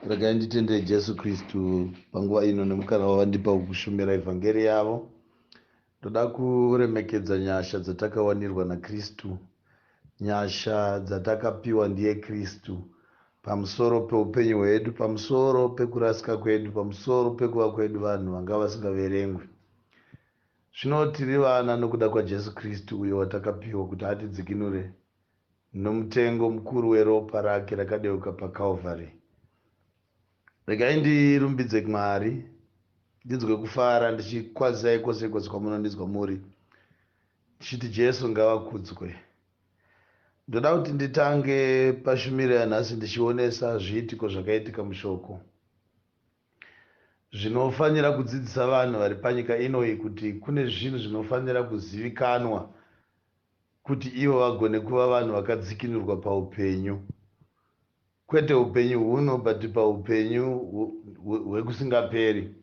Regai nditende Jesu Kristu panguva ino nemukana wavandipa kushumira evhangeri yavo. Ndoda kuremekedza nyasha dzatakawanirwa naKristu, nyasha dzatakapiwa ndiye Kristu pamusoro peupenyu hwedu, pamusoro pekurasika kwedu, pamusoro pekuva kwedu vanhu vanga vasingaverengwi. Zvino tiri vana nokuda kwaJesu Kristu uyo watakapiwa kuti atidzikinure nomutengo mukuru weropa rake rakadeuka paCalvary. Regai ndirumbidze Mwari, ndinzwe kufara ndichikwazisai kwose kwose kwamunondinzwa muri, ndichiti Jesu ngavakudzwe. Ndoda kuti nditange pashumiro yanhasi ndichionesa zviitiko zvakaitika mushoko zvinofanira kudzidzisa vanhu vari panyika inoyi kuti kune zvinhu zvinofanira kuzivikanwa kuti ivo vagone kuva vanhu vakadzikinurwa paupenyu, kwete upenyu huno but paupenyu hwekusingaperi.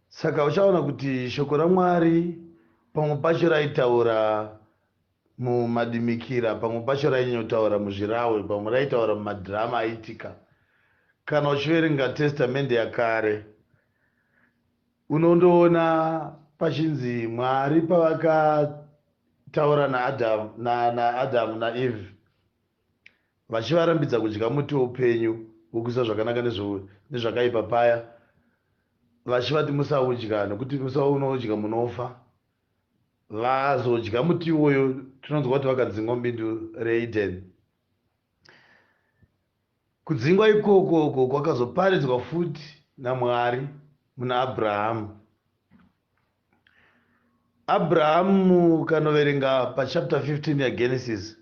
Saka uchaona kuti shoko raMwari pamwe pacho raitaura mumadimikira, pamwe pacho rainyotaura muzvirawe, pamwe raitaura mumadhirama aiitika. Kana uchiverenga testamende yakare unondoona pachinzi Mwari pavakataura naAdhamu naEve vachivarambidza kudya muti woupenyu wokuziva zvakanaka nezvakaipa paya, vachivati musaudya nokuti musaunoudya munofa. Vazodya muti iwoyo tinonzwa kuti vakadzingwa mubindu reEden. Kudzingwa ikoko kwakazoparidzwa futi naMwari muna Abrahamu. Abrahamu kanoverenga pachapter 15 yaGenesis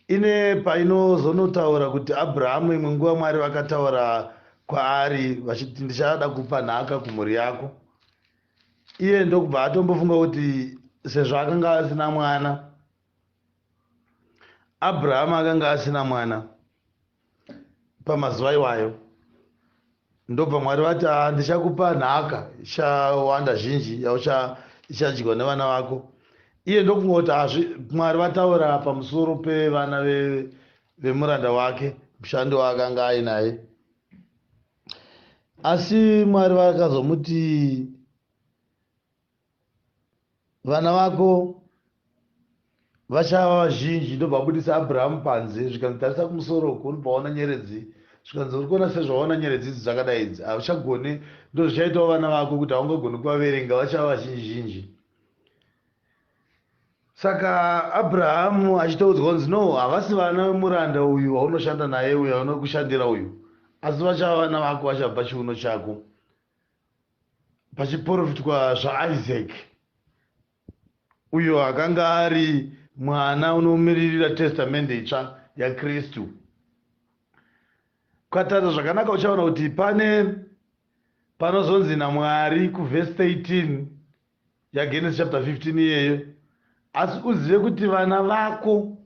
ine painozonotaura kuti Abrahamu imwe nguva Mwari vakataura kwaari vachiti ndichada kupa nhaka kumhuri yako. Iye ndokubva atombofunga kuti sezvo akanga asina mwana, Abrahamu akanga asina mwana pamazuva iwayo, ndobva Mwari vati ndichakupa nhaka ichawanda zhinji ichadyiwa nevana vako. Iye ndokufunga kuti Mwari vataura pamusoro pevana vemuranda wake, mushando waakanga ainaye. Asi Mwari vakazomuti vana vako vachava vazhinji. Ndobva abudisa Abrahamu panze, zvikanzotarisa kumusoro uko unobaona nyeredzi, zvikanzi uri kuona sezvaona nyeredzi idzi dzakadai idzi, hauchagoni, ndo zvichaitawo vana vako kuti haungagoni kuvaverenga, vachava vazhinji zhinji. Saka Abrahamu achitoudzwa kunzi no, havasi vana vemuranda uyu waunoshanda naye, uyu waunokushandira uyu, asi vachava vana vako vachabva chiuno chako, pachiprofitwa zvaIsaac uyo akanga ari mwana unomiririra testamende itsva yaKristu. Ukatarisa zvakanaka uchaona kuti panozonzi naMwari kuvhesi 13 yaGenesis chapter 15 iyeyo, asi uzive kuti vana vako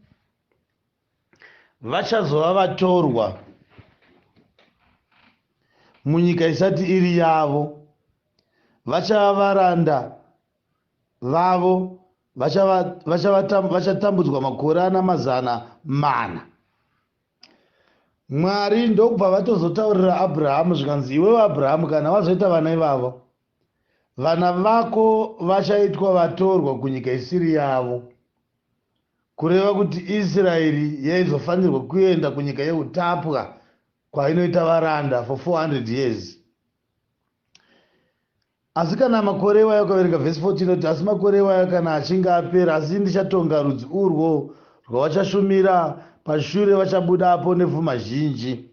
vachazova vatorwa munyika isati iri yavo, vachava varanda vavo, vachatambudzwa makore ana 400. Mwari ndokubva vatozotaurira Abrahamu zvikanzi iwewe Abrahamu, kana wazoita vana ivavo, vana vako vachaitwa vatorwa kunyika isiri yavo, kureva kuti Israeri yaizofanirwa kuenda kunyika yeutapwa kwainoita varanda for 400 years. Asi kana makore iwayo, ukaverenga vhesi 14 kuti asi makore iwayo kana achinge apera, asi ndichatonga rudzi urwo rwavachashumira, pashure vachabudapo nepfuma zhinji.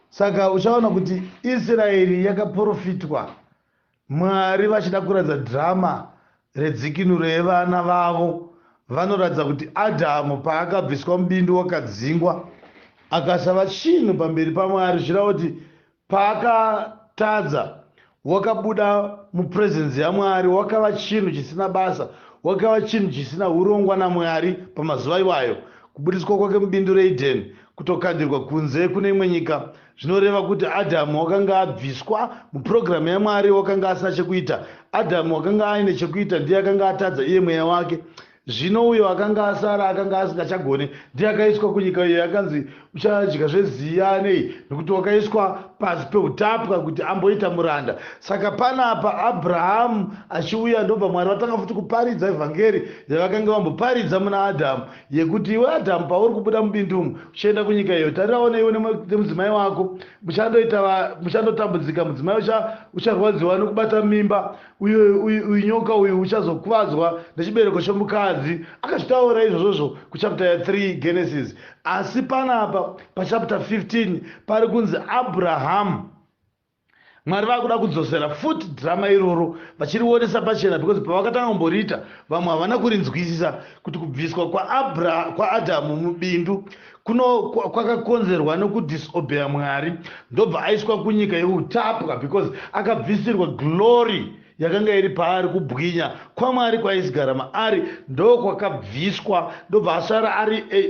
Saka uchaona kuti Israeri yakaprofitwa, Mwari vachida kuratidza dhirama redzikinuro yevana vavo. Vanoratidza kuti Adhamu paakabviswa mubindu wakadzingwa akasava chinhu pamberi paMwari, zvirava kuti paakatadza wakabuda mupurezenzi yaMwari, wakava chinhu chisina basa, wakava chinhu chisina urongwa naMwari pamazuva iwayo. Kubudiswa kwake mubindu reEden, kutokandirwa kunze kune imwe nyika, zvinoreva kuti Adhamu wakanga abviswa mupurogiramu yaMwari, wakanga asina chekuita. Adhamu wakanga aine chekuita, ndiye akanga atadza iye mweya wake. zvino uyo akanga asara akanga asingachagone ndiye akaiswa kunyika iyo yakanzi uchadya zveziya nei, nokuti wakaiswa pasi peutapwa kuti amboita muranda. Saka panapa Abrahamu achiuya ndobva Mwari vatanga futi kuparidza evhangeri yavakanga vamboparidza muna Adhamu, yekuti iwe Adhamu pauri kubuda mubindu umu uchienda kunyika iyo, tarirawo iwe nemudzimai wako muchandotambudzika, mudzimai ucharwadziwa nokubata mimba, uyu nyoka uyu uchazokuvadzwa nechibereko chomukadzi. Akachitaura izvozvo kuchapter 3 Genesis. Asi panapa pachapter 15 pari kunzi Abrahamu, Mwari vakuda kudzosera futi drama iroro vachirionesa pachena, because pavakatanga kumboriita vamwe havana kurinzwisisa kuti kubviswa kwaAdhamu mubindu kwakakonzerwa nokudhisobheya Mwari, ndobva aiswa kunyika yeutapwa, because akabvisirwa glory yakanga iri paari, kubwinya kwaMwari kwaisigara maari ndokwakabviswa, ndobva asara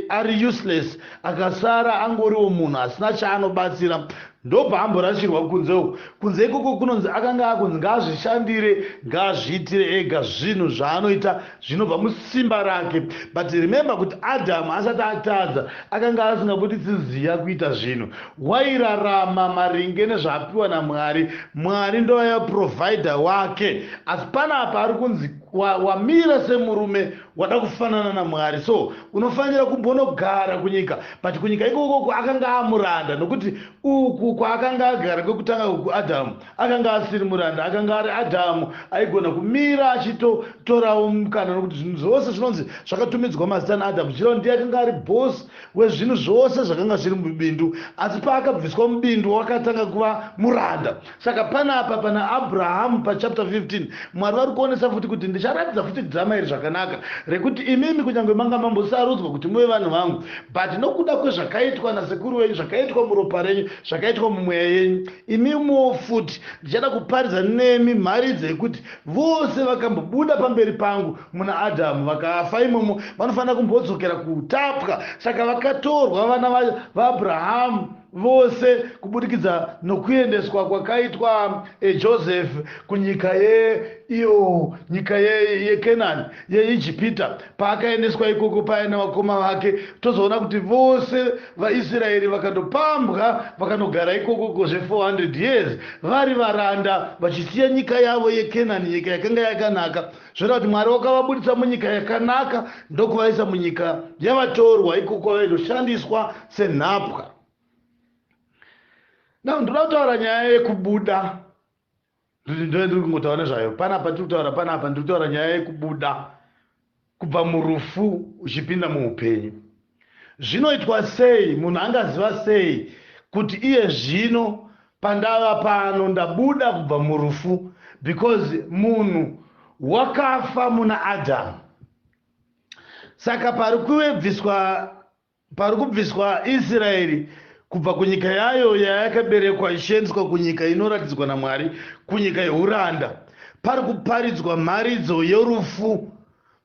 ari useless, akasara angoriwo munhu asina chaanobatsira. Ndobva amborashirwa kunze uku. Kunze ikoko kunonzi akanga akunzi ngaazvishandire, ngaazviitire ega zvinhu zvaanoita zvinobva musimba rake. But remember kuti Adhamu asati atadza akanga asingabuditsi ziya kuita zvinhu, wairarama maringe nezvaapiwa naMwari. Mwari ndovaya provider wake. Asi panapa ari kunzi wamira semurume wada kufanana naMwari, so unofanira kumbonogara kunyika. But kunyika ikoko akanga amuranda, nokuti uku kwaakanga agara kwekutanga uku Adhamu akanga asiri muranda, akanga ari Adhamu aigona kumira achitorawo mukana, nokuti zvinhu zvose zvinonzi zvakatumidzwa mazita naAdhamu. Zvino ndiye akanga ari bosi wezvinhu zvose zvakanga zviri mubindu, asi paakabviswa mubindu wakatanga kuva muranda. Saka panapa pana Abrahamu pachapter 15 Mwari vari kuonesa futi kuti ndicharatidza futi dhirama iri zvakanaka rekuti imimi kunyange manga mambosarudzwa kuti muve vanhu vangu, but nokuda kwezvakaitwa nasekuru wenyu, zvakaitwa muropa renyu, zvakaitwa mumweya yenyu, imimiwo futi ndichada kuparidza nemi mhari dzekuti vose vakambobuda pamberi pangu muna Adhamu vakafa imomo vanofanira kumbodzokera kuutapwa. Saka vakatorwa vana vaAbhurahamu vose kubudikidza nokuendeswa kwakaitwa Joseph kunyika nyika yeKenani yeIjipita. Paakaendeswa ikoko paina vakoma vake, tozoona kuti vose vaIsraeri vakandopambwa vakandogara ikoko zve 400 years vari varanda, vachisiya nyika yavo yeKenani, nyika yakanga yakanaka. Zvinoda kuti Mwari wakavabudisa munyika yakanaka ndokuvaisa munyika yavatorwa ikoko vaindoshandiswa senhapwa. Ndoda kutaura nyaya yekubuda, ndiri kungotaura nezvayo panapa. Ndiri kutaura nyaya yekubuda kubva murufu uchipinda muupenyu. Zvinoitwa sei? Munhu angaziva sei kuti iye zvino pandava pano ndabuda kubva murufu? Because munhu wakafa muna Adhamu. Saka pari kubviswa Israeri kubva kunyika yayo yayakaberekwa ichiendeswa kunyika inoratidzwa naMwari, kunyika yeuranda, pari kuparidzwa mharidzo yorufu,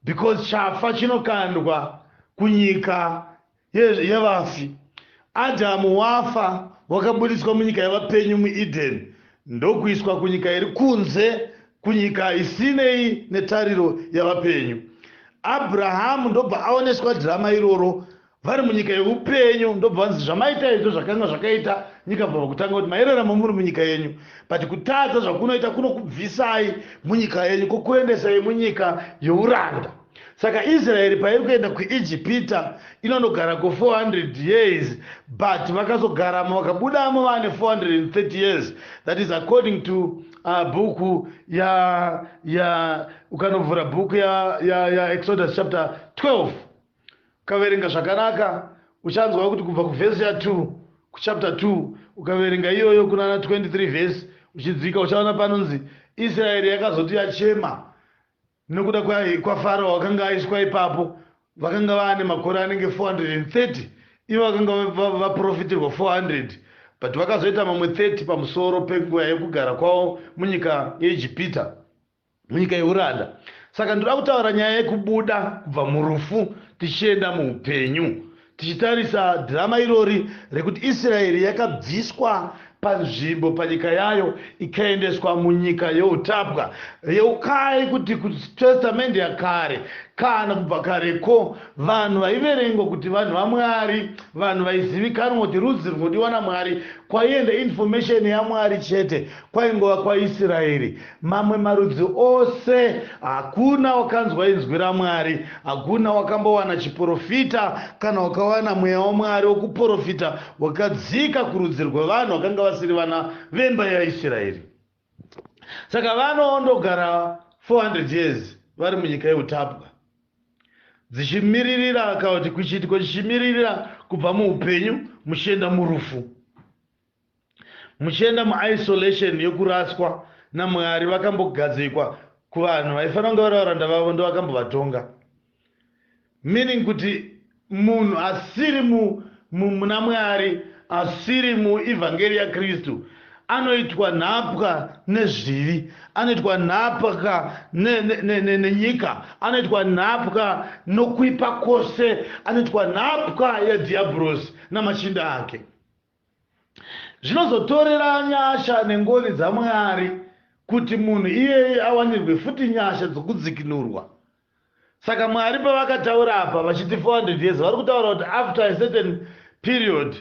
because chafa chinokandwa kunyika yevafi. Adhamu wafa, wakabudiswa munyika yavapenyu muEden, ndokuiswa kunyika iri kunze, kunyika isinei netariro yavapenyu. Abrahamu ndobva aoneswa dhirama iroro vari munyika yeupenyu, ndobva vanzi zvamaita izvo zvakanga zvakaita nyika bva kutanga kuti maererano muri munyika yenyu, but kutadza zvakunoita kunokubvisai munyika yenyu, kukuendesai munyika yeuranda. Saka Israeri pairi kuenda kuIjipita inondogara ko 400 years, but vakazogaramo vakabudamo vane 430 years. That is according to bhuku ukanovhura bhuku ya Exodus chapter 12 ukaverenga zvakanaka uchanzwa kuti kubva kuvhesi ya2 kuchapter 2 ukaverenga iyoyo kunana 23 vhesi uchidzika uchaona panonzi Israeri yakazoti yachema nokuda kwaFarao wakanga aiswa ipapo. Vakanga vane makore anenge 430, ivo vakanga vaprofitirwa 400, but vakazoita mamwe 30 pamusoro penguva yekugara kwavo munyika yeIjipita, munyika yeuranda. Saka ndoda kutaura nyaya yekubuda kubva murufu tichienda muupenyu, tichitarisa dhirama irori rekuti Israeri yakabviswa panzvimbo panyika yayo ikaendeswa munyika yeutapwa yeukai, kuti kutestamende yakare kana kubva kareko vanhu vaiverengwa kuti vanhu vaMwari, vanhu vaizivikanwa kuti rudzi runodiwa naMwari, kwaienda information yaMwari chete, kwaingova kwaIsraeri. Mamwe marudzi ose hakuna wakanzwa inzwi raMwari, hakuna wakambowana chiprofita kana wakawana mweya waMwari wokuprofita wakadzika kurudzi rwevanhu vakanga vasiri vana vemba yaIsraeri. Saka vanondogara 400 years vari munyika yeutapwa, dzichimiririra kana kuti kuchiitiko chichimiririra kubva muupenyu muchienda murufu, muchienda muisolation yokuraswa naMwari. Vakambogadzikwa kuvanhu vaifanira kunge vari varanda vavo ndo vakambovatonga, meaning kuti munhu asiri muna Mwari, asiri muevhangeri yaKristu anoitwa nhapwa nezvivi, anoitwa nhapwa nenyika, anoitwa nhapwa nokuipa kwose, anoitwa nhapwa yadhiabhurosi namachinda ake. Zvinozotorera nyasha nengoni dzaMwari kuti munhu iyeye awanirwe futi nyasha dzokudzikinurwa. Saka Mwari pavakataura apa vachiti 400 years, vari kutaura kuti after a certain period,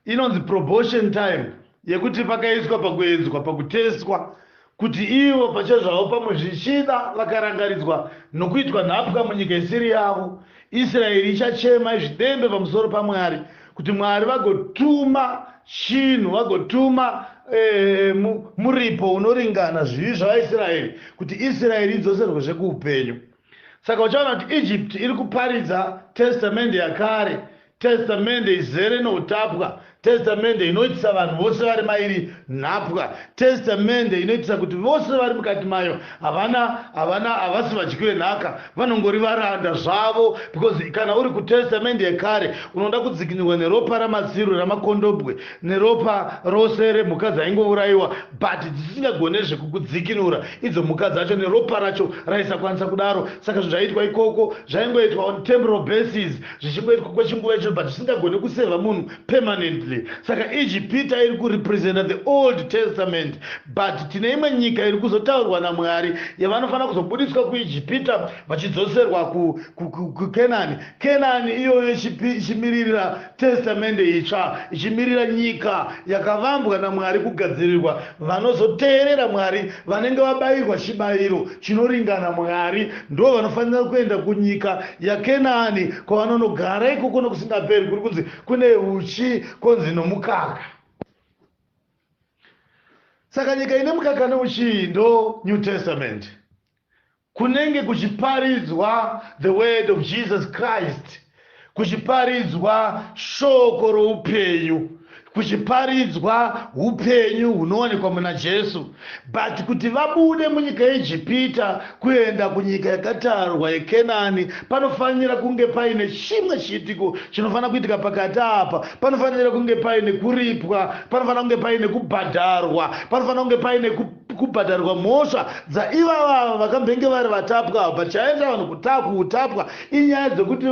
inonzi probation time, yekuti pakaiswa pakuedzwa, pakuteswa, kuti ivo pachezvavo pamwe zvichida vakarangaridzwa nokuitwa nhapwa munyika isiri yavo, Israeri ichachema zvidembe pamusoro paMwari kuti Mwari vagotuma chinhu, vagotuma muripo unoringana zvivi zvavaIsraeri kuti Israeri idzoserwezve kuupenyu. Saka uchaona kuti Egypt iri kuparidza testamende yakare, testamende izere noutapwa, testamende inoitisa vanhu vose vari mairi nhapwa, testamende inoitisa kuti vose vari mukati mayo havasi vadyiwe nhaka, vanongori varanda zvavo. Because kana uri kutestamende yekare unoda kudzikinurwa neropa ramatsiro ramakondobwe, neropa rose remhuka dzaingourayiwa, but dzisingagonezve kukudzikinura idzo mhuka dzacho, neropa racho raisakwanisa kudaro. Saka zvaitwa ikoko zvaingoitwa on temporal basis, zvichingoitwa kwechinguva icho, but zvisingagone kuseva munhu permanently. Saka Ijipita iri kurepresenta the Old Testament, but tine imwe nyika iri kuzotaurwa naMwari yavanofanira kuzobudiswa kuIjipita vachidzoserwa kuKenani. Kenani iyoyo ichimiririra testamende itsva, ichimirira nyika yakavambwa naMwari kugadzirirwa vanozoteerera Mwari, vanenge vabayirwa chibayiro chinoringana Mwari, ndo vanofanira kuenda kunyika yaKenani kwavanonogara ikoko nokusingaperi, kuri kunzi kune uchi konzi nomukaka. Saka nyika ine mukaka neuchi ndo New Testament, kunenge kuchiparidzwa the word of Jesus Christ, kuchiparidzwa shoko roupenyu, kuchiparidzwa upenyu hunowanikwa muna Jesu. But kuti vabude munyika yeIjipita kuenda kunyika yakatarwa yeKenani, panofanira kunge paine chimwe chiitiko chinofanira kuitika pakati apa. Panofanira kunge paine kuripwa, panofanira kunge paine kubhadharwa, panofanira kunge paine kubhadharwa mhosva dzaivava vakambenge vari vatapwa. But chaenda vanhu kuutapwa inyaya dzekuti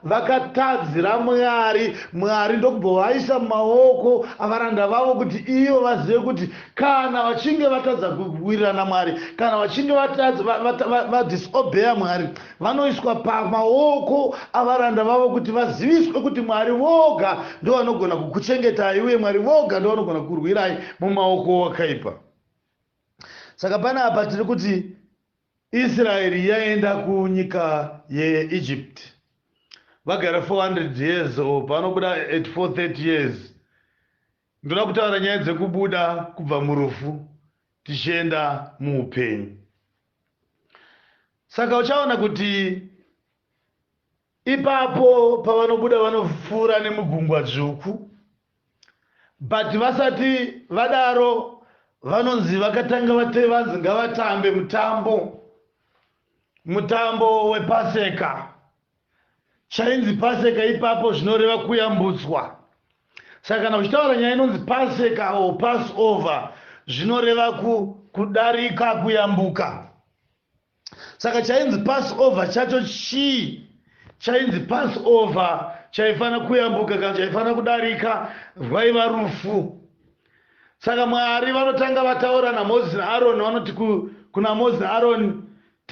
vakatadzira Mwari. Mwari ndokubvovaisa maoko avaranda vavo kuti ivo vazive kuti kana vachinge vatadza kuwirirana Mwari, kana vachinge vadisobeya Mwari, vanoiswa pamaoko avaranda vavo kuti vaziviswe kuti Mwari voga ndo vanogona kukuchengetai, uye Mwari voga ndo vanogona kurwirai mumaoko wakaipa. Saka pana apa tiri kuti Israeri yaenda kunyika yeEgypt, vagara 400 years, panobuda at 430 years. Ndoda kutaura nyaya dzekubuda kubva murufu tichienda muupenyu. Saka uchaona kuti ipapo pavanobuda vanopfuura nemugungwa dzvuku, but vasati vadaro vanonzi vakatanga vanzi ngavatambe mutambo wePaseka. Chainzi Paseka ipapo zvinoreva kuyambutswa. Saka kana uchitaura nyaya inonzi Paseka or Passover zvinoreva kudarika, kuyambuka. Saka chainzi Passover chacho chii? Chainzi Passover chaifanira kuyambuka kana chaifanira kudarika rwaiva rufu. Saka Mwari vanotanga vataura naMozisi naAroni, vanoti kuna Mozisi naAroni,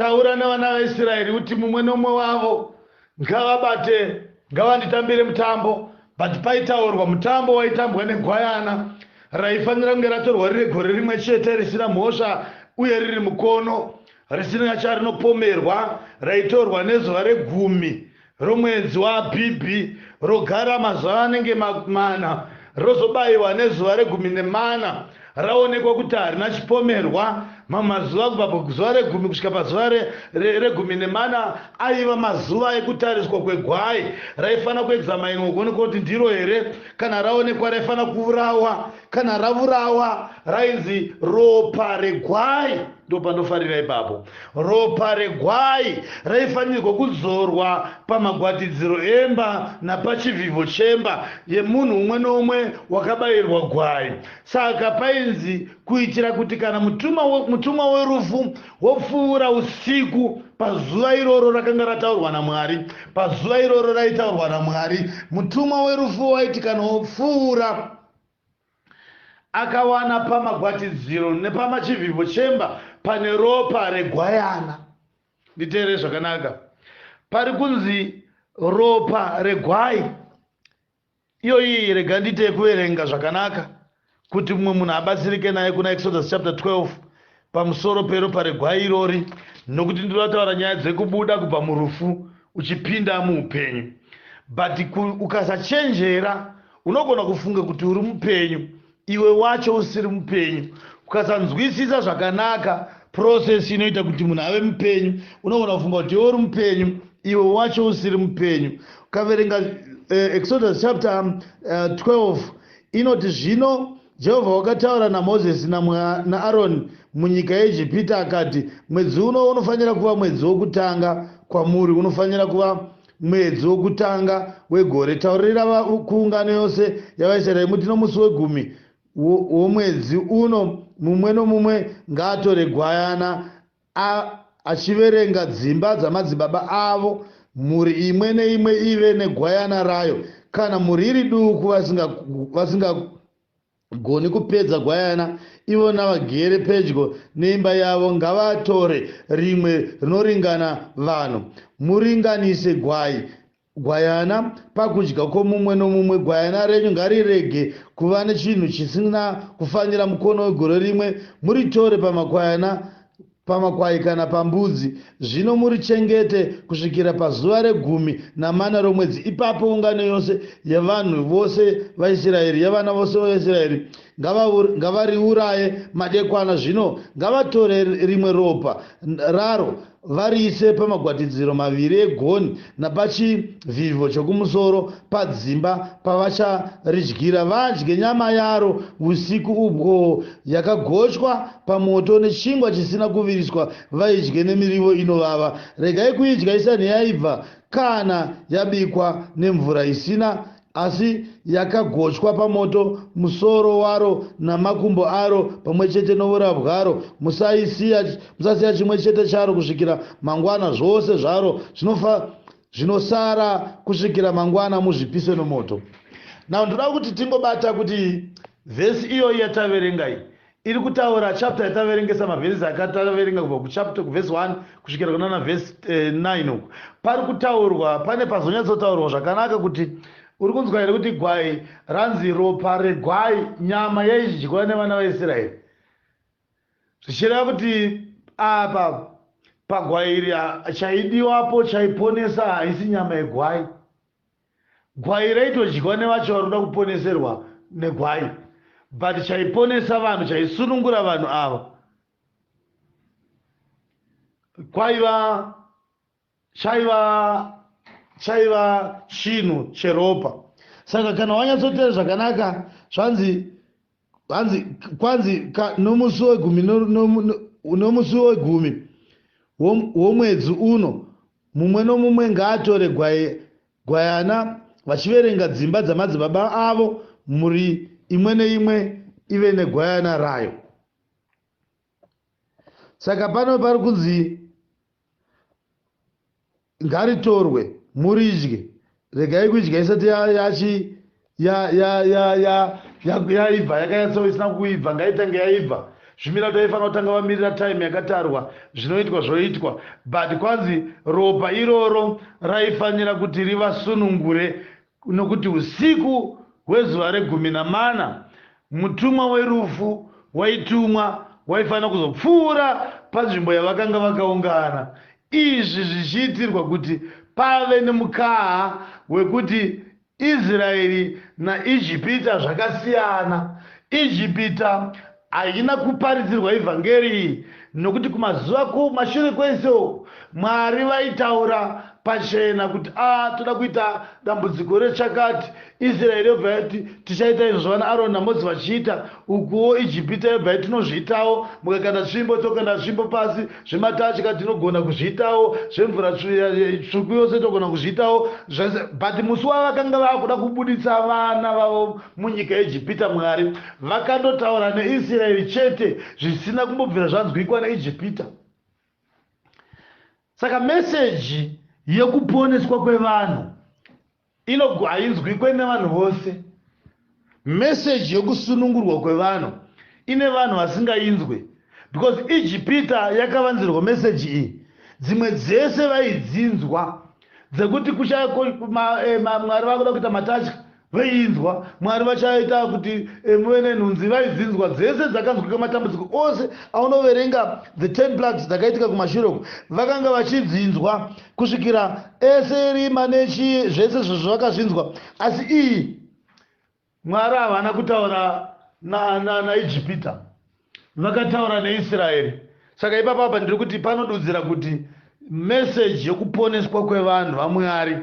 taura navana vaIsraeri kuti mumwe nomwe wavo ngavabate, ngavanditambire mutambo. But paitaurwa mutambo waitambwa negwayana raifanira kunge ratorwa riri gore rimwe chete risina mhosva uye riri mukono risina charinopomerwa, raitorwa nezuva regumi romwedzi waAbhibhi, rogara mazuva anenge mana, rozobayiwa nezuva regumi-nemana, raonekwa kuti harina chipomerwa. Mamazuva kubva pazuva regumi kusvika pazuva regumi-nemana aiva mazuva ekutariswa kwegwai. Raifanira kuexamainwa kuonekwa kuti ndiro here. Kana raonekwa raifanira kuurawa. Kana ravurawa rainzi ropa regwai. Ndo panofarira ipapo. Ropa regwai raifanirwa kuzorwa pamagwatidziro emba napachivhivho chemba yemunhu umwe nomwe wakabayirwa gwai. Saka painzi kuitira kuti kana mutumwa werufu wopfuura usiku pazuva iroro rakanga rataurwa naMwari, pazuva iroro raitaurwa naMwari, mutumwa werufu waiti kana wopfuura akawana pamagwatidziro nepamachivhivho chemba pane ropa regwayana. Nditeere zvakanaka, pari kunzi ropa regwai. Iyoyi rega ndite kuverenga zvakanaka kuti mumwe munhu abatsirike naye kuna Exodus chapter 12 pamusoro peropa regwai irori, nokuti ndinotaura nyaya dzekubuda kubva murufu uchipinda muupenyu. But ukasachenjera unogona kufunga kuti uri mupenyu iwe wacho usiri mupenyu. Ukasanzwisisa zvakanaka process inoita kuti munhu ave mupenyu, unogona kufunga kuti iwe uri mupenyu iwe wacho usiri mupenyu. Ukaverenga Exodus chapter 12 inoti, zvino Jehovha wakataura naMozisi naAroni munyika yeIjipita akati, mwedzi uno unofanira kuva mwedzi wokutanga kwamuri, unofanira kuva mwedzi wokutanga wegore. Taurira kuungano yose yavaIsraeri muti nomusi wegumi womwedzi uno mumwe nomumwe ngaatore gwayana achiverenga dzimba dzamadzibaba avo, mhuri imwe neimwe ive negwayana rayo. Kana mhuri iri duku vasingagoni kupedza gwayana, ivo navagere pedyo neimba yavo ngavatore rimwe rinoringana vanhu. Muringanise gwayana pakudya kwomumwe nomumwe. Gwayana renyu ngarirege kuva nechinhu chisina kufanira mukono wegore rimwe. Muritore pamakwai kana pambudzi. Zvino murichengete kusvikira pazuva regumi-namana romwedzi. Ipapo ungano yose yavanhu vose vaIsraeri, yavana vose vaIsraeri, ngavariuraye madekwana. Zvino ngavatore rimwe ropa raro variise pamagwatidziro maviri egoni napachivhivho chokumusoro padzimba pavacharidyira. Vadye nyama yaro usiku ubwo yakagochwa pamoto nechingwa chisina kuviriswa, vaidye nemirivo inovava. Regai kuidya isani yaibva kana yabikwa nemvura isina, asi yakagochwa pamoto, musoro waro namakumbo aro pamwe chete noura bwaro. Musasiya chimwe chete charo kusvikira mangwana. Zvose zvaro zvinosara kusvikira mangwana muzvipise nomoto. Now ndoda kuti tingobata kuti vhesi iyoyi yataverenga iyi iri kutaura chapter yataverengesa mavhesi akataverenga kubva kuchapter kuvhesi 1 kusvikira kunana vhesi 9 uku. Pari kutaurwa, pane pazonyatsotaurwa zvakanaka kuti uri kunzwa here kuti gwai ranzi ropa regwai, nyama yaidyiwa nevana vaIsraeri. Zvichireva kuti apa pagwai iri chaidiwapo chaiponesa haisi nyama yegwai. Gwai raitodyiwa nevacho vari kuda kuponeserwa negwai, but chaiponesa vanhu, chaisunungura vanhu ava chaiva chinhu cheropa. Saka kana wanyatsoteera zvakanaka, kwanzi nomusi wegumi womwedzi uno mumwe nomumwe ngaatore gwayana vachiverenga dzimba dzamadzibaba avo, mhuri imwe neimwe ive negwayana rayo. Saka pano pari kunzi ngaritorwe muridye. Regai kudya isati yaibva, yakanyatso isina kuibva, ngaitange yaibva. zvimiratto vaifanira kutanga vamirira time yakatarwa zvinoitwa zvoitwa, but kwanzi ropa iroro raifanira kuti rivasunungure, nokuti usiku hwezuva re14 mutumwa werufu waitumwa waifanira kuzopfuura panzvimbo yavakanga vakaungana. Izvi zvichiitirwa kuti pave nemukaha wekuti Israeri naIjipita zvakasiyana. Ijipita haina kuparidzirwa ivhangeri nokuti kumazuva mashure kwese Mwari vaitaura pachena kuti toda kuita dambudziko rechakati. Israeri yobva yati tichaita izvo zvavana Aroni naMozisi vachiita, ukuwo Ijipita yobva yati tinozviitawo. Mukakanda tsvimbo tokanda tsvimbo pasi, zvematatya tinogona kuzviitawo, zvemvura tsvuku yose togona kuzviitawo zvese. But musi wavakanga vakuda kubuditsa vana vavo munyika yeIjipita, Mwari vakandotaura neIsraeri chete zvisina kumbobvira zvanzwikwa neIjipita. Saka meseji yekuponeswa kwevanhu hainzwikwe nevanhu vose. Meseji yekusunungurwa kwevanhu ine vanhu vasingainzwe, because Ijipita yakavanzirwa meseji iyi. Dzimwe dzese vaidzinzwa, dzekuti Mwari vakuda kuita matatya veinzwa, Mwari vachaita kuti muve nenhunzi vaidzinzwa. Dzese dzakanzwika matambudziko ose aunoverenga the 10 plagues dzakaitika kumashure vakanga vachidzinzwa kusvikira Eseri Manechi zvese zvavakazvinzwa. Asi iyi Mwari havana kutaura naIjipita, vakataura neIsraeri. Saka ipapapa ndiri kuti panodudzira kuti meseji yekuponeswa kwevanhu vaMwari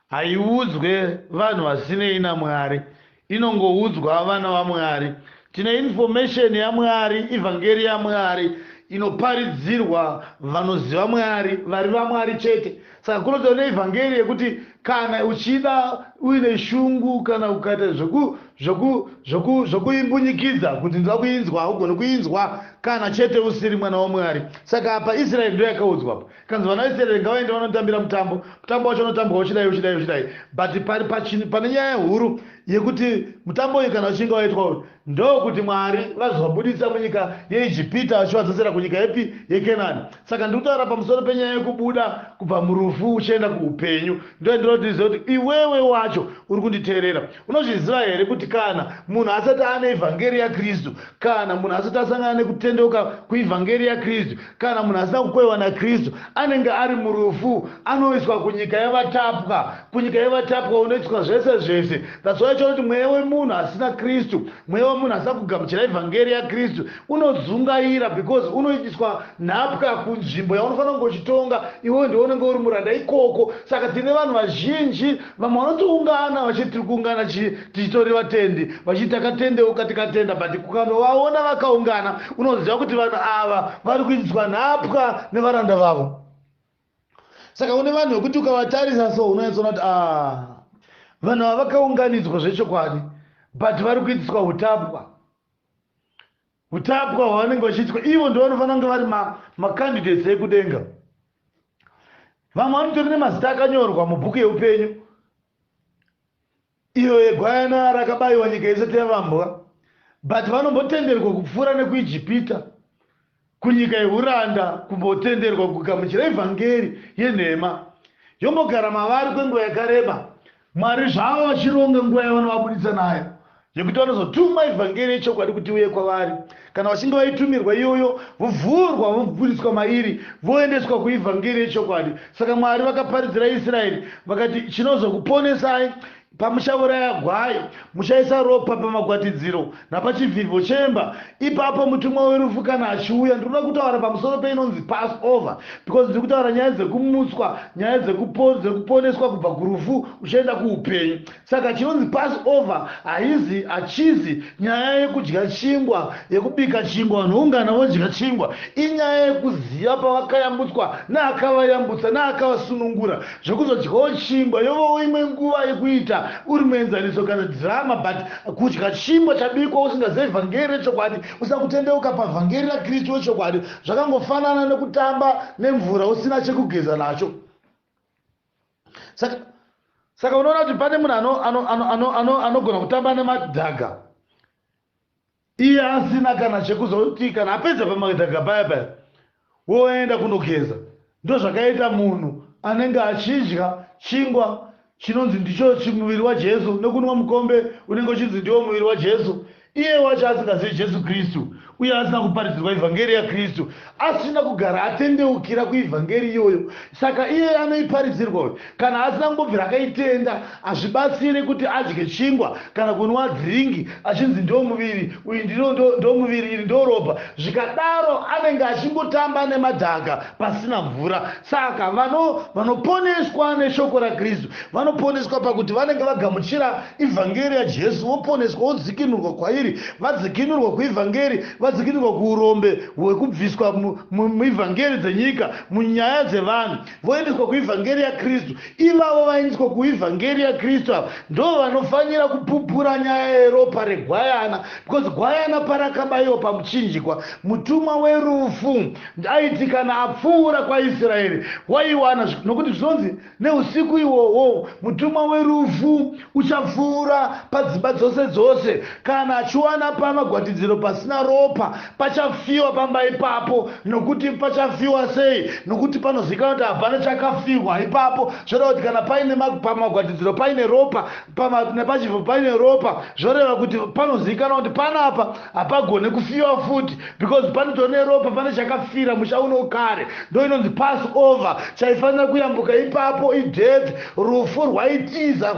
haiudzwe vanhu vasinei naMwari, inongoudzwa vana vaMwari. Tine information yaMwari, ivhangeri yaMwari inoparidzirwa vanoziva Mwari, vari vaMwari chete. Saka kunotaura neivhangeri yekuti kana uchida uine shungu kana ukaita zvokuimbunyikidza kuti ndinoda kuinzwa, haugoni kuinzwa kana chete usiri mwana waMwari. Saka apa Israeri ndio yakaudzwa apa, kanzi vana vaIsraeri ngavaende vanotambira mutambo wacho unotambwa uchidai. But pane nyaya huru yekuti mutambo uyu kana uchinge waitwa ndokuti Mwari vazobudisa munyika yeIjipita vachivadzosera kunyika yepi? yeKenani. Saka ndiri kutaura pamusoro penyaya yekubuda kubva murufu uchienda kuupenyu. Ndinotiziva kuti iwewe wacho uri kunditeerera unozviziva here kuti kana munhu asati ane ivhangeri yaKristu, kana munhu asati asangana nekutendeuka kuivhangeri yaKristu, kana munhu asina kukwewa naKristu, anenge ari murufu, anoiswa kunyika yevatapwa. Kunyika yevatapwa unoitwa zvese. That's why kuti mweya wemunhu asina Kristu, mweya wemunhu asina kugamuchira ivhangeri yaKristu unodzungaira, because unoitiswa nhapwa kunzvimbo yaunofanira kungochitonga. Iwe ndiwe unenge uri muranda ikoko. Saka tine vanhu vazhinji vamwe vanotoungana vachiti tiri kuungana tichitori vatendi, vachiti takatendeuka tikatenda, but kukanovaona vakaungana unoziva kuti vanhu ava vari kuitiswa nhapwa nevaranda vavo. Saka une vanhu vekuti ukavatarisa so unoedzaona kuti vanhu ava vakaunganidzwa zvechokwadi, but vari kuitiswa utapwa hwavanenge vachiitwa. Ivo ndo vanofanira kunge vari macandidates ekudenga. Vamwe vanotori nemazita akanyorwa mubhuku yeupenyu, iyo yegwayana rakabayiwa nyika isati yavambwa, but vanombotenderwa kupfuura nekuIjipita kunyika yeuranda, kumbotenderwa kugamuchira ivhangeri yenhema. Yombogara mavari kwenguva yakareba. Mwari zvavo vachironga nguva yavanovabudisa nayo yekuti vanozotuma ivhangeri yechokwadi kuti uye kwavari. Kana vachinge vaitumirwa iyoyo vovhurwa, vobudiswa mairi, voendeswa kuivhangeri yechokwadi. Saka Mwari vakaparidzira Israeri vakati chinozokuponesai pamuchauraya gwai, muchaisa ropa pamagwatidziro napachivhivho chemba, ipapo mutumwa werufu kana achiuya. Ndinoda kutaura pamusoro peinonzi Passover, because ndiri kutaura nyaya dzekumutswa, nyaya dzekuponeswa kubva kurufu uchienda kuupenyu. Saka chinonzi Passover hachizi nyaya yekudya chingwa, yekubika chingwa vanhuungana vodya chingwa. Inyaya yekuziva pavakayambutswa neakavayambutsa neakavasunungura, zvekuzodyawo chingwa. Yovo imwe nguva yekuita uri muenzaniso kana dhirama, but kudya chingwa chabikwa usingazivi vhangeri rechokwadi, usina kutendeuka pavhangeri raKristu wechokwadi, zvakangofanana nekutamba nemvura usina chekugeza nacho. Saka unoona kuti pane munhu anogona kutamba nemadhaga iye asina kana chekuzoti kana apedza pamadhaga paya woenda kunogeza. Ndo zvakaita munhu anenge achidya chingwa chinonzi ndicho muviri waJesu nekunwa mukombe unenge uchinzi ndiwo muviri waJesu, iye wacho asingazivi Jesu Kristu uye asina kuparidzirwa ivhangeri yaKristu, asina kugara atendeukira kuivhangeri iyoyo. Saka iye anoiparidzirwa kana asina kumbobvira akaitenda, hazvibatsiri kuti adye chingwa kana kunwa dhiringi achinzi ndo muviri uyu ndo muviri, iri ndo ropa. Zvikadaro anenge achingotamba nemadhaka pasina mvura. Saka vanoponeswa neshoko raKristu vanoponeswa pakuti vanenge vagamuchira ivhangeri yaJesu, voponeswa, vodzikinurwa kwairi, vadzikinurwa kuivhangeri, vadzikinurwa kuurombe hwekubviswa muivhangeri dzenyika, munyaya dzevanhu, voendeswa kuivhangeri yaKristu. Ivavo vaendeswa kuivhangeri yaKristu ava ndo vanofanira kupupura nyaya yeropa regwayana, because gwayana parakabayiwa pamuchinjikwa, mutumwa werufu aiti kana apfuura kwaIsraeri waiwana, nokuti zvinonzi neusiku ihwohwo mutumwa werufu uchapfuura padzimba dzose dzose. Kana achiwana pamagwatidziro pasina ropa, pachafiwa pamba ipapo. Nokuti pachafiwa sei? Nokuti panozivikanwa kuti hapana chakafirwa ipapo. Zvoreva kuti kana paine pamagwatidziro paine ropa, nepachivhu paine ropa, zvoreva kuti panozivikanwa kuti panapa hapagone kufiwa futi, because panotone ropa, pane chakafira musha uno kare. Ndo inonzi Passover, chaifanira kuyambuka ipapo ideath. Rufu rwaitiza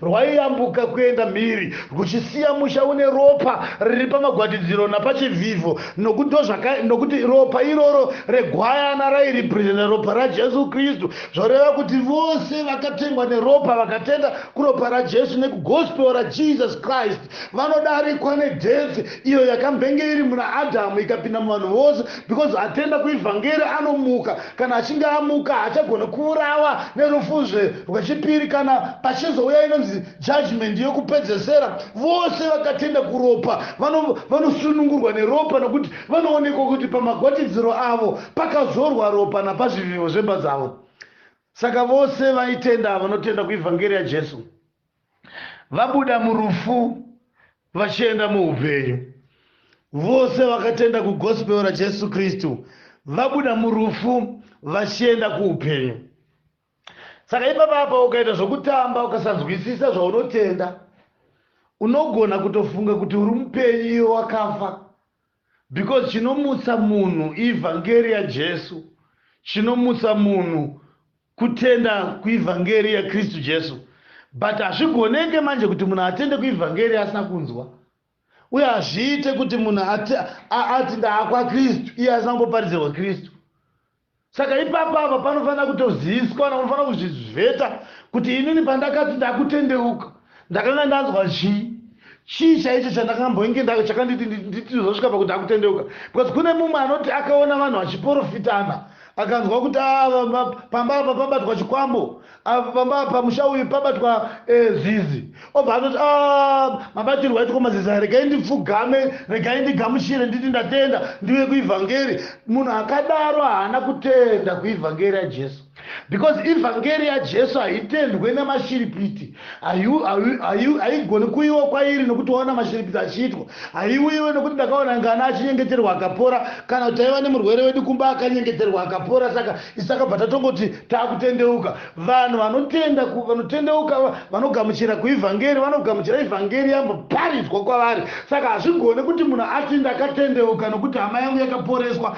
rwaiyambuka kuenda mhiri, ruchisiya musha une ropa riri pamagwatidziro napachivhivho, nokuti ropa iroro regwayana rairipresenta ropa raJesu Kristu. Zvoreva kuti vose vakatengwa neropa, vakatenda kuropa raJesu nekugospel raJesus Christ, vanodarikwa nedeath iyo yakambenge iri muna Adhamu ikapinda muvanhu vose, because atenda kuivhangeri anomuka. Kana achinge amuka haachagone kuurawa nerufuzve rwechipiri kana pachizouya inonzi judgment yokupedzesera. Vose vakatenda kuropa vanosunungurwa neropa, nokuti vanoonekwa kuti pamagwatidziro avo pakazorwa ropa napazvivhivo zvemba dzavo. Saka vose vaitenda, vanotenda kuivhangeri yaJesu, vabuda murufu vachienda muupenyu. Vose vakatenda kugospel raJesu Kristu vabuda murufu vachienda kuupenyu. Saka ipapapa ukaita zvokutamba ukasanzwisisa zvaunotenda, unogona kutofunga kuti uri mupenyu iwe wakafa, because chinomutsa munhu ivhangeri yaJesu, chinomutsa munhu kutenda kuivhangeri yaKristu Jesu. But hazvigoneke manje kuti munhu atende kuivhangeri asina kunzwa, uye hazviite kuti munhu ati ndaakwaKristu iye asina kumboparidzirwa Kristu. Saka ipapapa panofanira kutoziviswa, vanofana kuzvivheta kuti inini pandakati ndakutendeuka ndakanga ndanzwa chii chaicho chandakamboinge chakanditi nditizosvika pakuti ndakutendeuka. Because kune mumwe anoti akaona vanhu vachiprofitana, akanzwa kuti pamba apa pabatwa chikwambo, pamba apa musha uyu pabatwa zizi, obva anoti mabatirwo aitwa mazizi aya, regai ndipfugame, regai ndigamuchire nditi ndatenda ndiwe kuivhangeri. Munhu akadaro haana kutenda kuivhangeri yaJesu, because ivhangeri yaJesu haitendwe nemashiripiti. Haigoni kuiwa kwairi nokuti waona mashiripiti achiitwa, haiwiwe nokuti ndakaona ngana achinyengeterwa akapora, kana kuti aiva nemurwere wedu kumba akanyengeterwa akapora. Saka isakabva tatongoti taakutendeuka. Vanhu vanotendeuka, vanogamuchira kuivhangeri, vanogamuchira ivhangeri yamboparidzwa kwavari. Saka hazvigone kuti munhu ati ndakatendeuka nokuti hama yangu yakaporeswa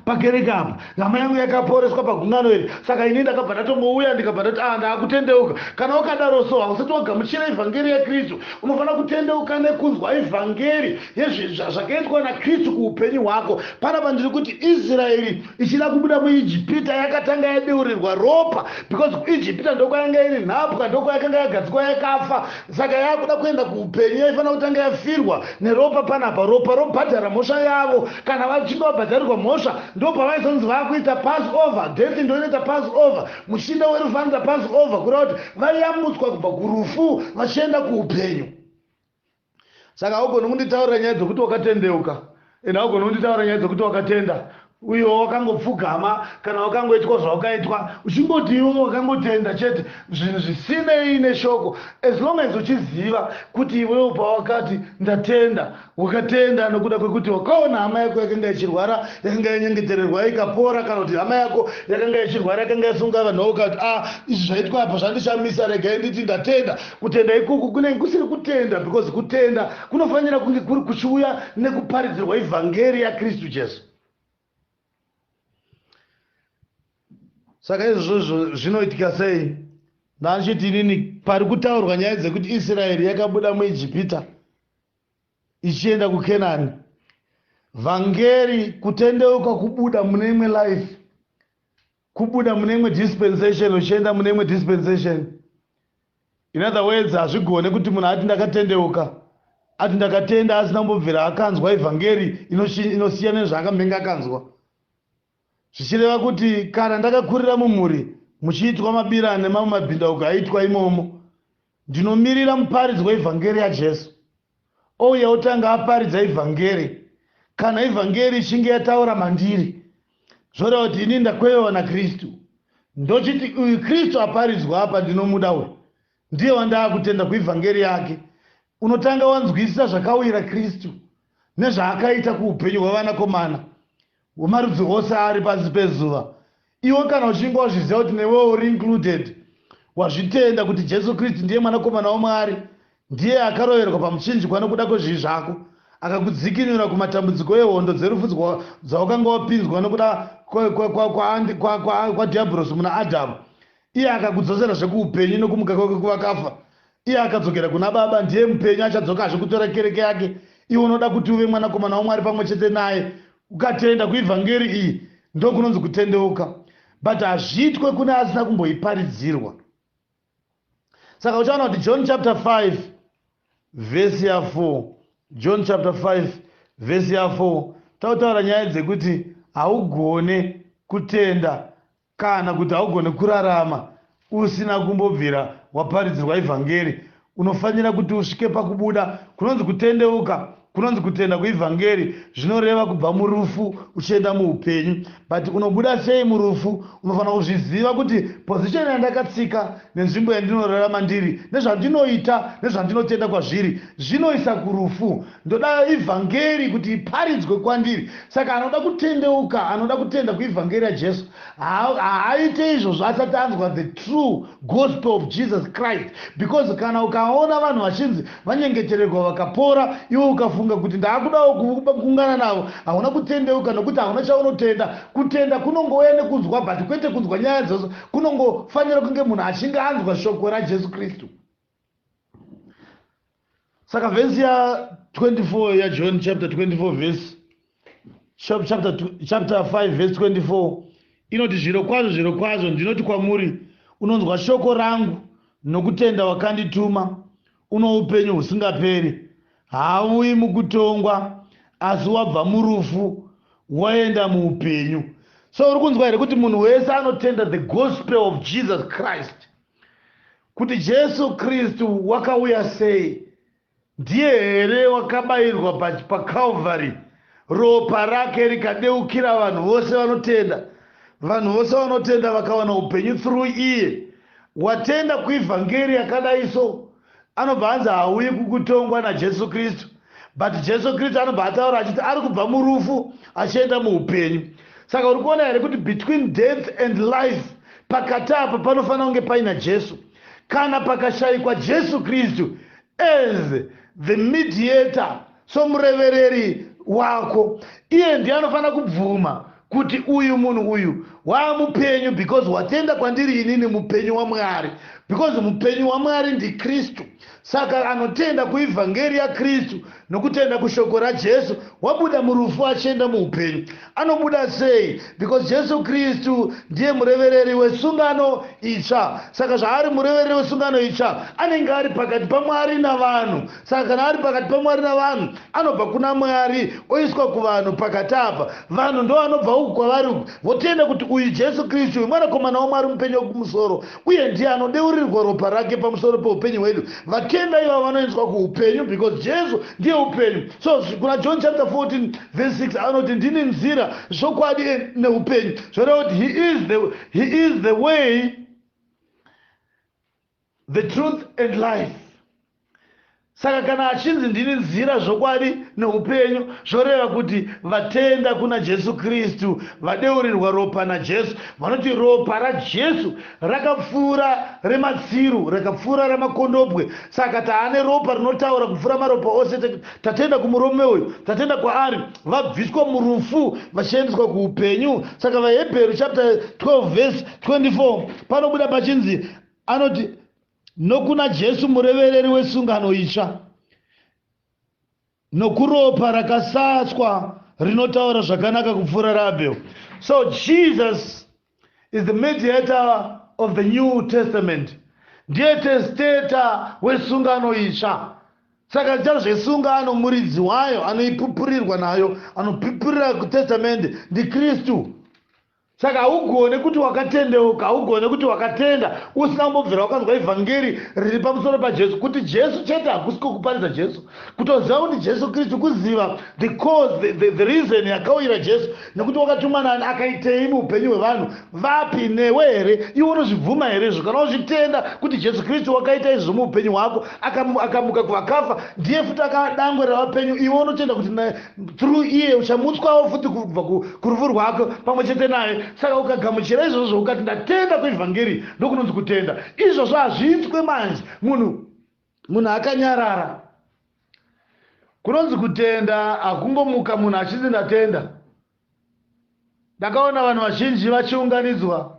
pakereke apa, hama yangu yakaporeswa pagungano iri, saka ini ndakabva ndatomouya ndikabva ndati ndaakutendeuka. Kana wakadaro so hausati wagamuchira ivhangeri yaKristu. Unofanira kutendeuka nekunzwa ivhangeri yezvakaitwa naKristu kuupenyu hwako. Panapa ndiri kuti Israeri ichida kubuda muIjipita yakatanga yadeurirwa ropa, because kuIjipita ndokwayanga iri nhapwa, ndokwayakanga yagadzikwa yakafa. Saka yakuda kuenda kuupenyu yaifanira kutanga yafirwa neropa. Panapa ropa robhadhara mhosva yavo. Kana vachinge vabhadharirwa mhosva ndopavaizonzi vakuita Passover. Death ndoinoita Passover, mushinda werufu anoita Passover, kureva kuti vaiyamutswa kubva kurufu vachienda kuupenyu. Saka haugoni kunditaurira nyaya dzokuti wakatendeuka, ende haugoni kunditaurira nyaya dzokuti wakatenda. uyo wakangopfugama kana wakangoitwa zvawakaitwa uchingoti iwe wakangotenda chete zvinhu zvisinei neshoko, as long as uchiziva kuti iwewo pawakati ndatenda, wakatenda nokuda kwekuti wakaona hama yako yakanga ichirwara, yakanga yanyengetererwa ikapora, kana kuti hama yako yakanga ichirwara, yakanga yasunga vanhu ukati izvi zvaitwa apa zvandishamisa, regai nditi ndatenda. Kutenda ikuku kunenge kusiri kutenda, because kutenda kunofanira kunge kuri kuchiuya nekuparidzirwa ivhangeri yaKristu Jesu. Saka izvozvo zvinoitika sei? Ndachiti inini pari kutaurwa nyaya dzekuti Israeri yakabuda muIjipita ichienda kuKenani. Vhangeri, kutendeuka, kubuda mune imwe life, kubuda mune imwe dispensation uchienda mune imwe dispensation. In other words, hazvigone kuti munhu ati ndakatendeuka, ati ndakatenda asina kumbobvira akanzwa ivhangeri inosiyana nezvaakambenge akanzwa. Zvichireva kuti kana ndakakurira mumhuri muchiitwa mabirane nemamwe mabhindauko aitwa imomo, ndinomirira muparidzi weivhangeri yaJesu ouya utanga aparidza ivhangeri. Kana ivhangeri ichinge yataura mandiri, zvoreva kuti ini ndakwevewa naKristu, ndochiti uyu Kristu aparidzwa apa ndinomuda we, ndiye wandaa kutenda kuivhangeri yake. Unotanga wanzwisisa zvakawira Kristu nezvaakaita kuupenyu hwevanakomana wemarudzi ose ari pasi pezuva. Iwe kana uchinge wazviziva kuti newewo uri included, wazvitenda kuti Jesu Kristu ndiye mwanakomana waMwari, ndiye akaroverwa pamuchinjikwa nokuda kwezvivi zvako, akakudzikinura kumatambudziko ehondo dzerufu dzawakanga wapinzwa nokuda kwadhiabhorosi muna Adhamu, iye akakudzosera zvekuupenyu nokumuka kwake kuvakafa, iye akadzokera kuna Baba, ndiye mupenyu, achadzokazve kutora kereke yake. Iwe unoda kuti uve mwanakomana waMwari pamwe chete naye, ukatenda kuivhangeri iyi, ndokunonzi kutendeuka, but hazviitwe kune asina kumboiparidzirwa. Saka uchaona kuti John chapter 5 verse ya 4, John chapter 5 verse ya 4 tautaura nyaya dzekuti haugone kutenda kana kuti haugone kurarama usina kumbobvira waparidzirwa ivhangeri. Unofanira kuti usvike pakubuda kunonzi kutendeuka, kunonzi kutenda kuivhangeri, zvinoreva kubva murufu uchienda muupenyu. But unobuda sei murufu? Unofanira kuzviziva kuti position yandakatsika nenzvimbo yandinorarama ndiri, nezvandinoita, nezvandinotenda kwazviri, zvinoisa kurufu. Ndoda ivhangeri kuti iparidzwe kwandiri. Saka anoda kutendeuka, anoda kutenda kuivhangeri yaJesu, haaite izvozvo asati anzwa the true gospel of Jesus Christ. Because kana ukaona vanhu vachinzi vanyengetererwa vakapora, iwe ukafunga kuti ndaakudawo kungana navo, hauna kutendeuka, nokuti hauna chaunotenda. Kutenda kunongouya nekunzwa, but kwete kunzwa nyaya dzose, kunongofanira kunge munhu achinge anzwa shoko raJesu Kristu. Saka vhesi ya 24 ya John chapter 24 verse chapter 5 verse 24 inoti, zviro kwazvo ndinoti kwamuri, unonzwa shoko rangu nokutenda wakandituma, uno upenyu husingaperi, hauyi mukutongwa, asi wabva murufu waenda muupenyu. So uri kunzwa here kuti munhu wese anotenda the gospel of Jesus Christ, kuti Jesu Kristu wakauya sei, ndiye here wakabayirwa paCalvary, ropa rake rikadeukira vanhu vose vanotenda. Vanhu vose vanotenda vakawana upenyu through iye. Watenda kuivhangeri yakadaiso anobva anzi hauyi kukutongwa naJesu Kristu, but Jesu Kristu anobva ataura achiti ari kubva murufu achienda muupenyu. Saka uri kuona here kuti between death and life, pakati apa panofanira kunge paina Jesu. Kana pakashayikwa Jesu Kristu as the mediator, somurevereri wako, iye ndiye anofanira kubvuma kuti uyu munhu uyu waamupenyu, because watenda kwandiri inini mupenyu waMwari, because mupenyu waMwari ndiKristu. Saka anotenda kuivhangeri yaKristu nokutenda kushoko raJesu, wabuda murufu achienda muupenyu. Anobuda sei? Because Jesu Kristu ndiye murevereri wesungano itsva. Saka zvaari murevereri wesungano itsva, anenge ari pakati paMwari navanhu. Saka kana ari pakati paMwari navanhu, anobva kuna Mwari oiswa kuvanhu pakati apa. Vanhu ndo vanobva uku kwavari uku votenda kuti uyu Jesu Kristu mwanakomana waMwari mupenyu wekumusoro, uye ndiye anodeurirwa ropa rake pamusoro peupenyu hwedu. vanotenda iva vanoendeswa kuupenyu, because Jesu ndiye upenyu. So kuna John chapter 14 verse 6 anoti ndini nzira, chokwadi neupenyu. Zvoreva kuti he is the way, the truth and life. Saka kana achinzi ndini nzira, chokwadi neupenyu, zvoreva kuti vatenda kuna Jesu Kristu, vadeurirwa ropa naJesu, vanoti ropa raJesu rakapfuura rematsiru, rakapfuura remakondobwe. Saka taane ropa rinotaura kupfuura maropa ose. Tatenda kumurume uyu, tatenda kwaari, vabviswa murufu vachiendeswa kuupenyu. Saka vaHebheru chapter 12 verse 24 panobuda pachinzi, anoti nokuna Jesu murevereri wesungano itsva, nokuropa rakasatswa rinotaura zvakanaka kupfuura raAbheri. So Jesus is the mediator of the New Testament. Ndiye testator wesungano itsva. Saka zvitaro zvesungano, muridzi wayo anoipupurirwa nayo, anopupurira kutestamende ndiKristu. Saka haugone kuti wakatendeuka, haugone kuti wakatenda usina kumbobvira wakanzwa ivhangeri riri pamusoro paJesu, kuti Jesu chete hakusi kukuparidza Jesu, kutoziva kuti Jesu Kristu, kuziva the cause, the reason yakauyira Jesu, nekuti wakatumwa nani, akaitei muupenyu hwevanhu, vapi newe here, iwe unozvibvuma here izvo? Kana uzvitenda kuti Jesu Kristu wakaita izvo muupenyu hwako, akamuka kuvakafa, ndiye futi akadangwe ravapenyu, iwe unotenda kuti through iye uchamutswawo futi kubva kurufu rwako pamwe chete naye. Saka ukagamuchira izvozvo ukati ndatenda kuivhangeri, ndokunonzi kutenda. Izvozvo hazviitwe manje, munhu akanyarara. Kunonzi kutenda hakungomuka munhu achinzi ndatenda. Ndakaona vanhu vazhinji vachiunganidzwa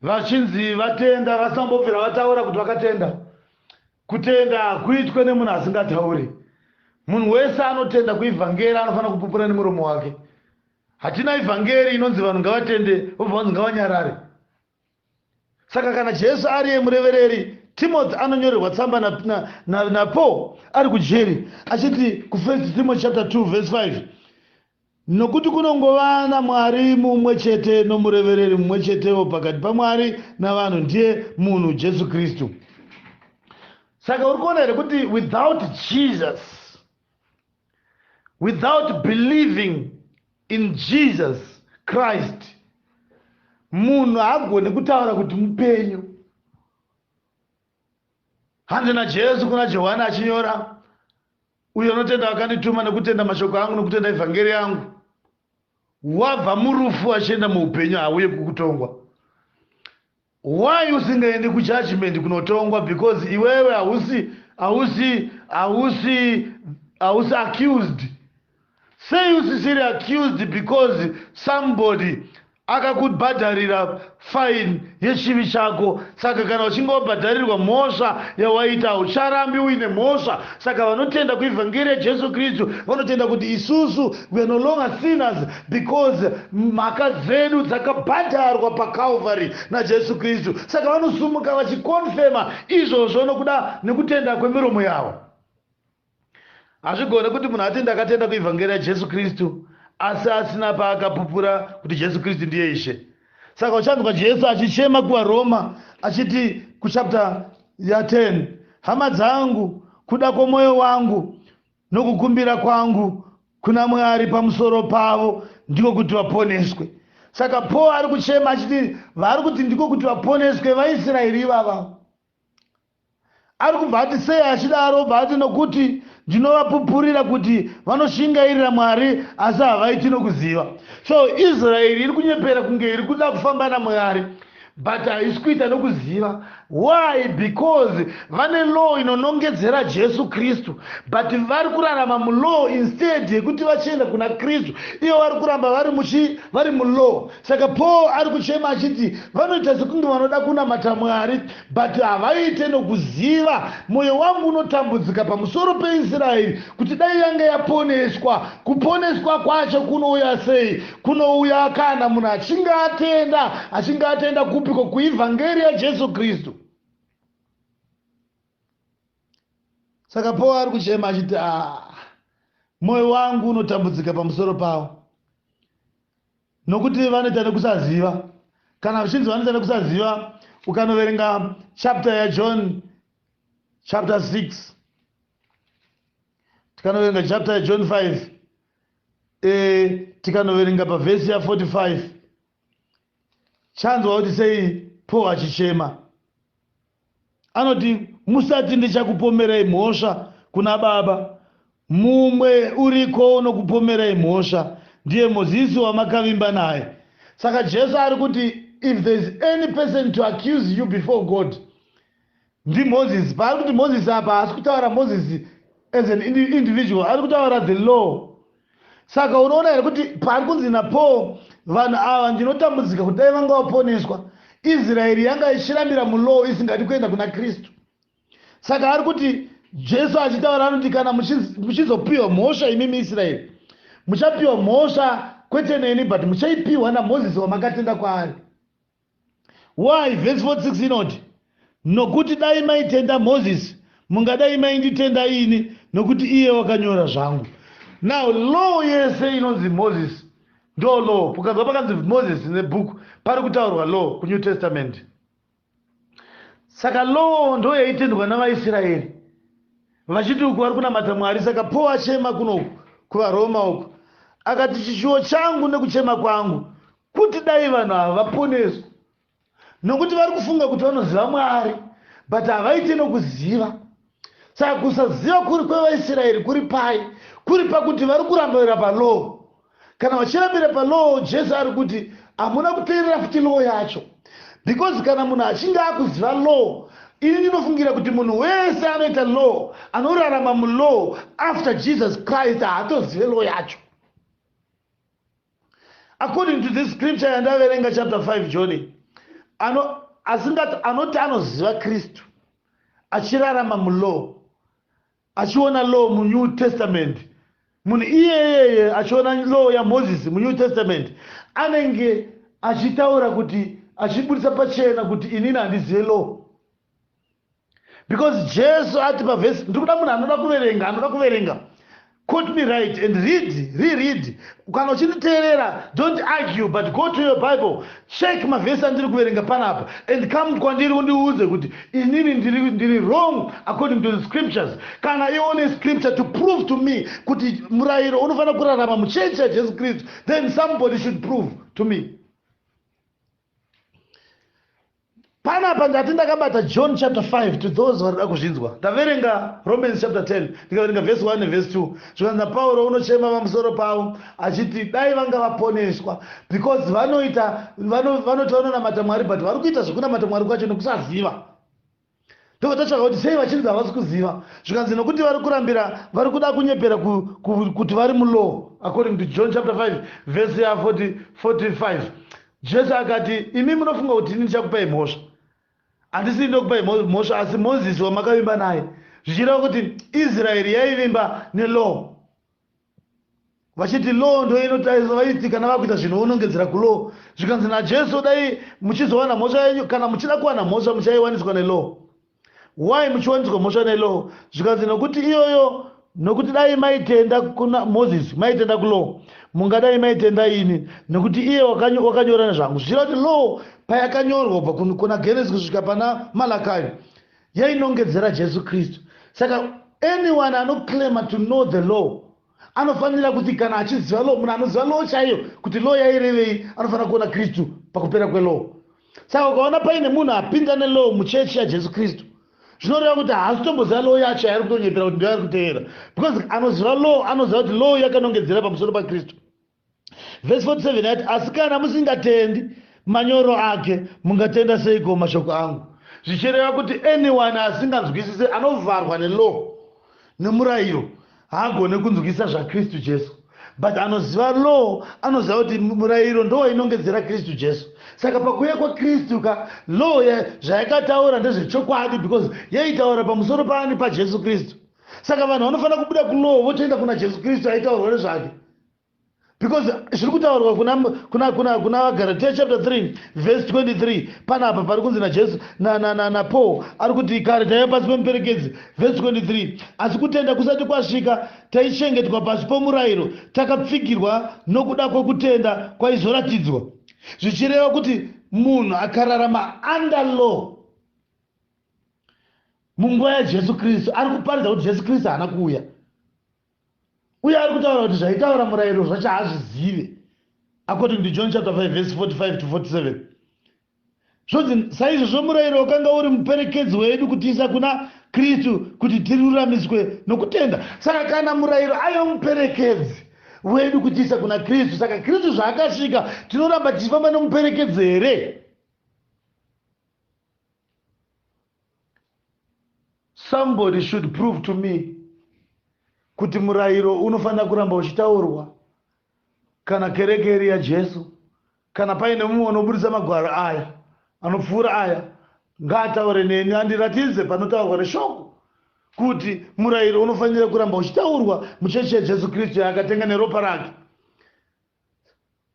vachinzi vatenda, vasambobvira vataura kuti vakatenda. Kutenda hakuitwe nemunhu asingatauri. Munhu wese anotenda kuivhangeri anofanira kupupura nemuromo wake. Hatina ivhangeri inonzi vanhu ngavatende vobva vanzi ngavanyarare. Saka kana Jesu ari murevereri, Timothy anonyorerwa tsamba na Paul ari kujeri, achiti ku 1 Timothy chapter 2 verse 5, nokuti kunongovana Mwari mumwe chete nomurevereri mumwe chetewo pakati paMwari navanhu, ndiye munhu Jesu Kristu. Saka uri kuona here kuti without Jesus, without believing in Jesus Christ, munhu haagone kutaura kuti mupenyu. Hanzi naJesu kuna Johani achinyora, uyo unotenda wakandituma nekutenda mashoko angu nekutenda ivhangeri yangu, wabva murufu achienda muupenyu, hauye kukutongwa. Why usingaendi kujudgment kunotongwa? Because iwewe hausi accused. Say usisiri accused because somebody akakubhadharira fine yechivi chako. Saka kana uchingobhadharirwa mhosva yawaita, ucharambi uine mhosva. Saka vanotenda kuivhangeri yaJesu Kristu vanotenda kuti isusu we are no longer sinners because mhaka dzedu dzakabhadharwa paCalvary naJesu Kristu. Saka vanosumuka vachikonfema izvozvo nokuda nekutenda kwemiromo yavo. Hazvigone kuti munhu atenda akatenda kuivhangeri yaJesu Kristu asi asina paakapupura kuti Jesu Kristu ndiye Ishe. Saka uchanzwa Jesu achichema kuvaRoma achiti kuchapter ya 10, hama dzangu, kuda kwomwoyo wangu nokukumbira kwangu kuna Mwari pamusoro pavo ndiko kuti vaponeswe. Saka Paul ari kuchema achiti vari kuti ndiko kuti vaponeswe vaIsraeri ivava. Ari kubva ati sei achidaro? Bva ati nokuti ndinovapupurira kuti vanoshingairira Mwari asi havaiti nokuziva. So Israeri iri kunyepera kunge iri kuda kufamba naMwari but haisi kuita nokuziva. Why? Because vane law inonongedzera Jesu Kristu but vari kurarama mulaw instead yekuti vachienda kuna Kristu. Iyo vari kuramba vari mulaw. Saka Paul ari kuchema achiti vanoita sekunge vanoda kunamata Mwari but havaite nokuziva. Mwoyo wangu unotambudzika pamusoro peIsraeri kuti dai yange yaponeswa. Kuponeswa kwacho kunouya sei? Kunouya kana munhu achinge atenda kupiko kuivhangeri yaJesu Kristu. Saka Paul ari kuchema achiti mwoyo wangu unotambudzika pamusoro pavo nokuti vanoita nekusaziva. Kana vachinzi vanoita nekusaziva, ukanoverenga chapter yaJohn chapter 6 tikanoverenga chapter ya John 5 tikanoverenga pavhesi ya 45 chanzwa kuti sei Paul achichema anoti musati ndichakupomerai mhosva kuna Baba, mumwe uriko unokupomerai mhosva ndiye Mozisi wamakavimba naye. Saka Jesu ari kuti if there is any person to accuse you before God ndi Moses. Paari kuti Moses apa haasi kutaura Moses as an individual, ari kutaura the law. Saka unoona here kuti pari kunzi naPaul vanhu ava ndinotambudzika kuti dai vanga vaponeswa. Israeri yanga ichirambira mulaw isingadi kuenda kuna Kristu. Saka ari kuti Jesu achitaura anoti kana muchizopiwa mhosva imimi Israeri, muchapiwa mhosva kwete neni but muchaipiwa naMozisi wamakatenda kwaari. Why? Verse 46 inoti nokuti dai maitenda Mozisi mungadai mainditenda ini nokuti iye wakanyora zvangu. Now law yese inonzi Moses ndo law. Pukanzwa pakanzi Moses nebhuku pari kutaurwa law kuNew Testament. Saka law ndo yaitendwa navaIsraeri vachiti uku vari kunamata Mwari. Saka Paul achema kunoku kuvaRoma uku akati chishuwo changu nekuchema kwangu kuti dai vanhu ava vaponeswa, nokuti vari kufunga kuti vanoziva Mwari but havaiti nokuziva. Saka kusaziva kuri kwevaIsraeri kuri pai, kuri pakuti vari kurambira palaw. Kana vachirambira palaw, Jesu ari kuti hamuna kuteerera futi law yacho, because kana munhu achinge akuziva law, ini ndinofungira kuti munhu wese anoita law, anorarama mulaw after Jesus Christ haatozive law yacho. According to this scripture yandaverenga chapter 5 John, anoti anoziva Kristu achirarama mulaw, achiona law muNew Testament, munhu iyeyeye achiona law yaMozisi muNew Testament, anenge achitaura kuti achibudisa pachena kuti inini handizive law. Because Jesu ati pavhesi, ndikuda munhu anoda kuverenga, quote me right and reread. Kana uchinditeerera, don't argue but go to your Bible, check mavhesi andiri kuverenga panapa and come kwandiri undiudze kuti inini ndiri wrong according to the scriptures. Kana ione scripture to prove to me kuti murayiro unofanira kurarama muchechi yaJesu Kristu, then somebody should prove to me. Panapa ndati ndakabata John chapter 5 to those varida kuzvinzwa. Ndaverenga Romans chapter 10, ndikaverenga verse 1 and verse 2. Zvikanzi Pauro unochema pamusoro pavo achiti dai vanga vaponeswa because vanoti vanonamata Mwari but vari kuita zvekunamata Mwari kwacho nekusaziva. Ndiko tatsvaka kuti sei vachinzi havasi kuziva. Zvikanzi nokuti vari kurambira, vari kuda kunyepera kuti vari mulaw according to John chapter 5 verse ya 45. Jesu akati imi munofunga kuti ini ndichakupai mhosva. Handisi ndokupai mhosva asi Mozisi wamakavimba naye. Zvichireva kuti Israeri yaivimba nelaw. Vachiti law ndo inotariswa vaiti kana vakuita zvinhu unongedzera kulaw. Zvikanzi naJesu dai muchizowana mhosva yenyu, kana muchida kuwana mhosva muchaiwaniswa nelaw. Why muchiwaniswa mhosva nelaw? Zvikanzi nokuti iyoyo, nokuti dai maitenda kuna Mozisi, maitenda kulaw, mungadai maitenda ini nokuti iye wakanyora nezvangu. Zvichireva kuti law payakanyorwa kubva kuna Genesis kusvika pana Malachi yainongedzera Jesu Kristu. Saka anyone anoclaima to know the law anofanira kuti kana achiziva law, munhu anoziva law chaiyo kuti law yairevei, anofanira kuona Kristu pakupera kwelaw. Saka ukaona paine munhu apinda nelaw muchechi yaJesu Kristu, zvinoreva kuti haasi kutomboziva law yacho yaari kutonyepera kuti ndoyari kuteera, because anoziva law anoziva kuti law yakanongedzera pamusoro paKristu. Verse 47 ati asi kana musingatendi manyoro ake mungatenda seiko mashoko angu. Zvichireva kuti anyone asinganzwisise, anovharwa nelaw nemurayiro, haagone kunzwisisa zvaKristu Jesu. But anoziva law anoziva kuti murayiro ndo inongedzera Kristu Jesu. Saka pakuuya kwaKristu law zvayakataura ndezvechokwadi because yaitaura pamusoro paani paJesu Kristu. Saka vanhu vanofanira kubuda kulaw votoenda kuna Jesu Kristu aitaurwa nezvake. Because zviri kutaurwa kuna Galatia chapter 3 verse 23 panapa pari kunzi naJesu naPaul ari kuti kare taiva pasi pemuperekedzi. Verse 23 asi kutenda kusati kwasvika taichengetwa pasi pomurayiro, takapfigirwa nokuda kwokutenda kwaizoratidzwa. Zvichireva kuti munhu akararama under law munguva yajesu kristu ari kuparidza kuti jesu kristu haana kuuya, uye ari kutaura kuti zvaitaura murayiro zvacho haazvizive, according to John chapter 5 verse 45 to 47. Zvonzi saizvozvo murayiro wakanga uri muperekedzi wedu kutiisa kuna kristu kuti tiruramiswe nokutenda. Saka kana murayiro aiva muperekedzi wedu kutiisa kuna kristu, saka kristu zvaakasvika tinoramba tichifamba nomuperekedzi here? Somebody should prove to me kuti murayiro unofanira kuramba uchitaurwa kana kereke yajesu, kana paine mumwe unobudisa magwaro aya anopfuura aya, ngaataure neni andiratidze panotaurwa neshoko kuti murayiro unofanira kuramba uchitaurwa muchechi yajesu kristu yaakatenga neropa rake.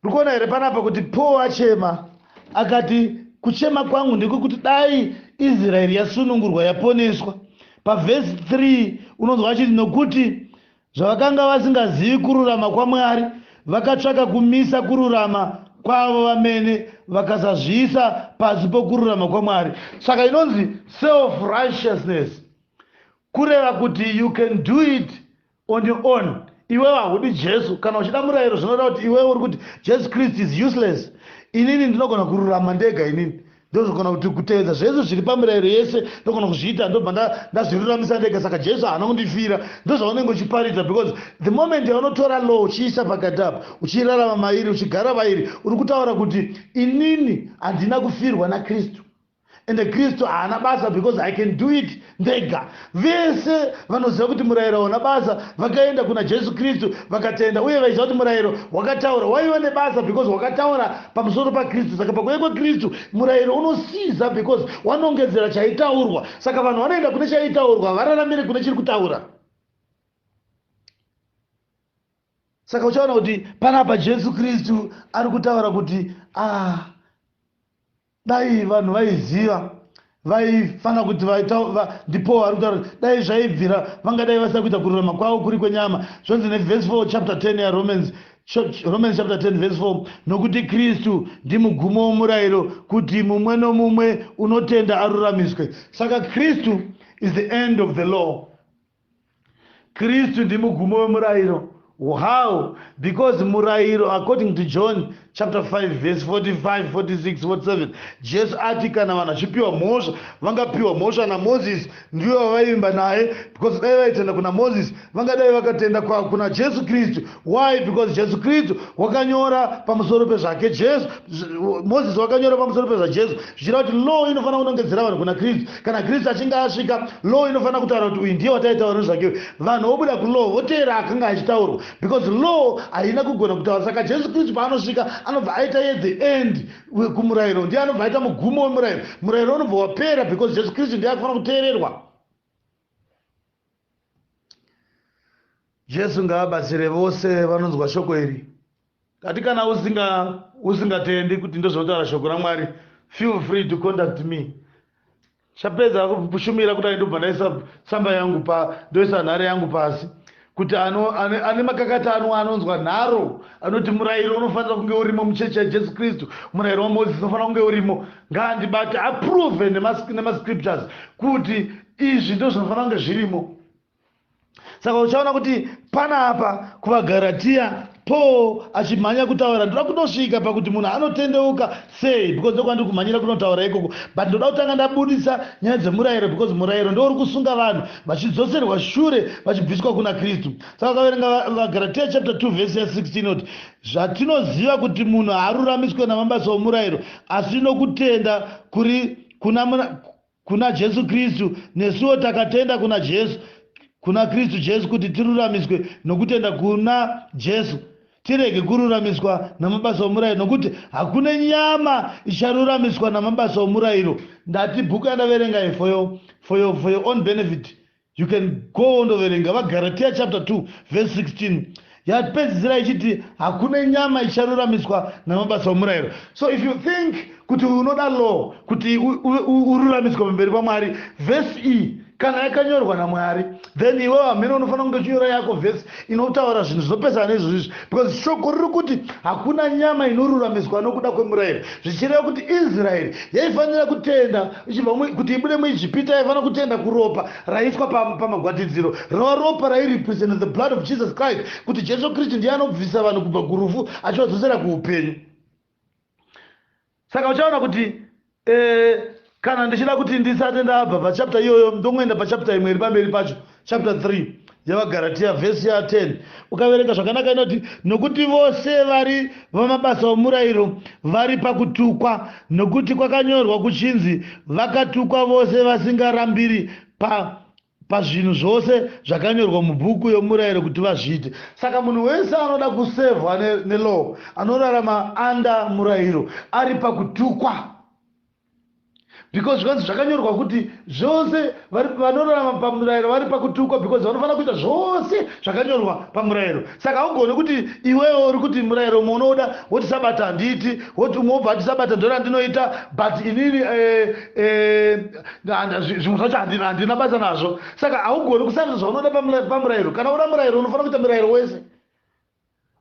Rikuona here panapa kuti Paul achema akati kuchema kwangu ndiko kuti dai Israeri yasunungurwa yaponeswa. Pavhesi 3 unonzwa achiti nokuti zvavakanga vasingazivi kururama kwaMwari vakatsvaka kumisa kururama kwavo vamene vakasazviisa pasi pokururama kwaMwari. Saka inonzi self righteousness kureva kuti you can do it on your own. Iwewe haudi Jesu, kana uchida murayiro zvinoda kuti iwewe uri kuti Jesus Christ is useless. Inini ndinogona kururama ndega, inini ndozogona kuti kuteedza zvese zviri pamurayiro yese ndogona kuzviita, ndobva ndazviruramisa ndega. Saka Jesu haana kundifira, ndozvaunenge uchiparidza, because the moment yaunotora law uchiisa pakati apo uchirarama mairi uchigara mairi, uri kutaura kuti inini handina kufirwa naKristu, ende Kristu haana basa because I can do it ndega. Vese vanoziva kuti murayiro hauna basa vakaenda kuna Jesu Kristu vakatenda, uye vaiziva kuti murayiro wakataura waiva nebasa because wakataura pamusoro paKristu. Saka pakuuya kwaKristu murayiro unosiza because wanongedzera chaitaurwa. Saka vanhu vanoenda kune chaitaurwa vararamire kune chiri kutaura. Saka uchaona kuti panapa Jesu Kristu ari kutaura kuti dai vanhu vaiziva vaifana kuti ndipo ari kutaura dai zvaibvira vangadai vasina kuita kururama kwavo kuri kwenyama. Zvonzi nevhesi 4 chapter 10 yaRomans chapter 10 verse 4, nokuti Kristu ndimugumo womurayiro kuti mumwe nomumwe unotenda aruramiswe. Saka Kristu is the end of the law. Kristu ndimugumo womurayiro. How? Because murayiro, according to John chapter 5 verse 45, 46, 47, Jesu ati kana vanhu vachipiwa mhosva vangapiwa mhosva naMozisi, ndivo vavaimba naye, because dai vaitenda kuna Mozisi vangadai vakatenda kuna Jesu Kristu. Why? Because Jesu Kristu wakanyora pamusoro pezvake Jesu, Mozisi wakanyora pamusoro pezvaJesu, zvichireva kuti law inofanira kunongedzera vanhu kuna Kristu. Kana Kristu achinge asvika, law inofanira kutaura kuti uyu ndiye wataitaura nezvake. Vanhu vobuda kulaw voteera akanga achitaurwa, because law haina kugona kutaura. Saka Jesu Kristu paanosvika anobva aita the end kumurayiro, ndiye anobva aita mugumo wemurayiro. Murayiro unobva wapera because Jesu Kristu ndiye akufanira kuteererwa. Jesu ngaabatsire vose vanonzwa shoko iri. Kati kana usingatendi kuti ndozvotaura shoko raMwari, feel free to contact me. Chapedza kushumira kuti ndobva ndaisa tsamba yangu ndoisa nhare yangu pasi, kuti ane makakatano anonzwa nharo anoti murayiro unofanira kunge urimo muchechi yaJesu Kristu, murayiro waMozisi unofanira kunge urimo, ngaandibate aprove nemascriptures kuti izvi ndo zvinofanira kunge zvirimo. Saka uchaona kuti panapa kuvaGaratia Paul achimhanya kutaura ndoda kutosvika pakuti munhu anotendeuka sei, because ndokwandi kumhanyira kunotaura ikoko, but ndoda kutanga ndabudisa nyaya dzemurayiro, because murayiro ndo uri kusunga vanhu vachidzoserwa shure vachibviswa kuna Kristu. Saka kaverenga vaGaratia chapter 2 verse 16 kuti zvatinoziva kuti munhu haaruramiswe namabasa omurayiro asi nokutenda kuna Jesu Kristu, nesuwo takatenda kuna Kristu Jesu kuti tiruramiswe nokutenda kuna Jesu, tirege kururamiswa namabasa omurayiro, nokuti hakuna nyama icharuramiswa namabasa omurayiro. Ndati bhuku yandaverenga for your own benefit, you can go on verenga vaGaratia chapter 2 verse 16. Yapedzisira ichiti hakuna nyama icharuramiswa namabasa omurayiro. So if you think kuti unoda law kuti ururamiswa pamberi paMwari, verse E kana yakanyorwa naMwari, then iwe hamene unofanira kunge uchinyora yako vhesi inotaura zvinhu zvinopesana nezvizvi, because shoko riri kuti hakuna nyama inoruramiswa nokuda kwemurayiro, zvichireva kuti Israeri yaifanira kutenda kuti ibude muIjipita, yaifanira kutenda kuropa raiswa pamagwatidziro, rova ropa rairepresent the blood of Jesus Christ, kuti Jesu Kristu ndiye anobvisa vanhu kubva kurufu achivadzosera kuupenyu. Saka uchaona kuti kana ndichida kuti ndisati ndabva pachapter iyoyo ndongoenda pachapter imwe iri pamberi pacho, chapter 3 yavaGaratia vhesi ya 10, ukaverenga zvakanaka inoti nokuti vose vari vamabasa omurayiro vari pakutukwa, nokuti kwakanyorwa kuchinzi vakatukwa vose vasingarambiri pazvinhu zvose zvakanyorwa mubhuku yomurayiro kuti vazviite. Saka munhu wese anoda kusevhwa nelaw, anorarama anda murayiro, ari pakutukwa, because zvanzi zvakanyorwa kuti zvose vanorarama pamurayiro vari pakutukwa, because vanofanira kuita zvose zvakanyorwa pamurayiro. Saka haugoni kuti iwewo uri kuti murayiro umwe unoda woti sabata handiti, woti umwe ubva ati sabata ndora ndinoita, but inini zvimwe zvacho handina basa nazvo. Saka haugoni kusarudza zvaunoda pamurayiro. Kana uda murayiro unofanira kuita murayiro wese.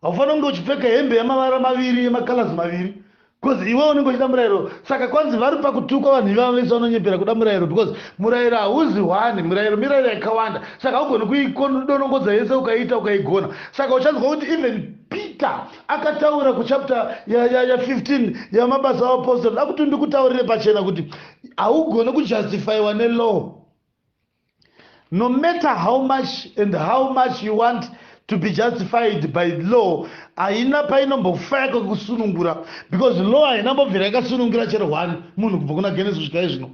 Haufanira kunge uchipfeka hembe yamavara maviri, yemakalazi maviri, because iwe unenge uchida murayiro. Saka kwanzi vari pakutukwa vanhu ivavo vese vanonyepera kuda murayiro, because murayiro hauzi hwani, mirayiro yakawanda. Saka haugoni kuidonongodza yese ukaita ukaigona. Saka uchanzwa kuti even Peter akataura kuchapter ya 15 yamabasa aapostoli, akuti ndikutaurire pachena kuti haugoni kujustifyiwa nelaw. No matter how much you want to be justified by law, haina painombofaka kusunungura, because law hainambobvira yakasunungira chero hwani munhu kubva kuna Genesis kusvika izvino.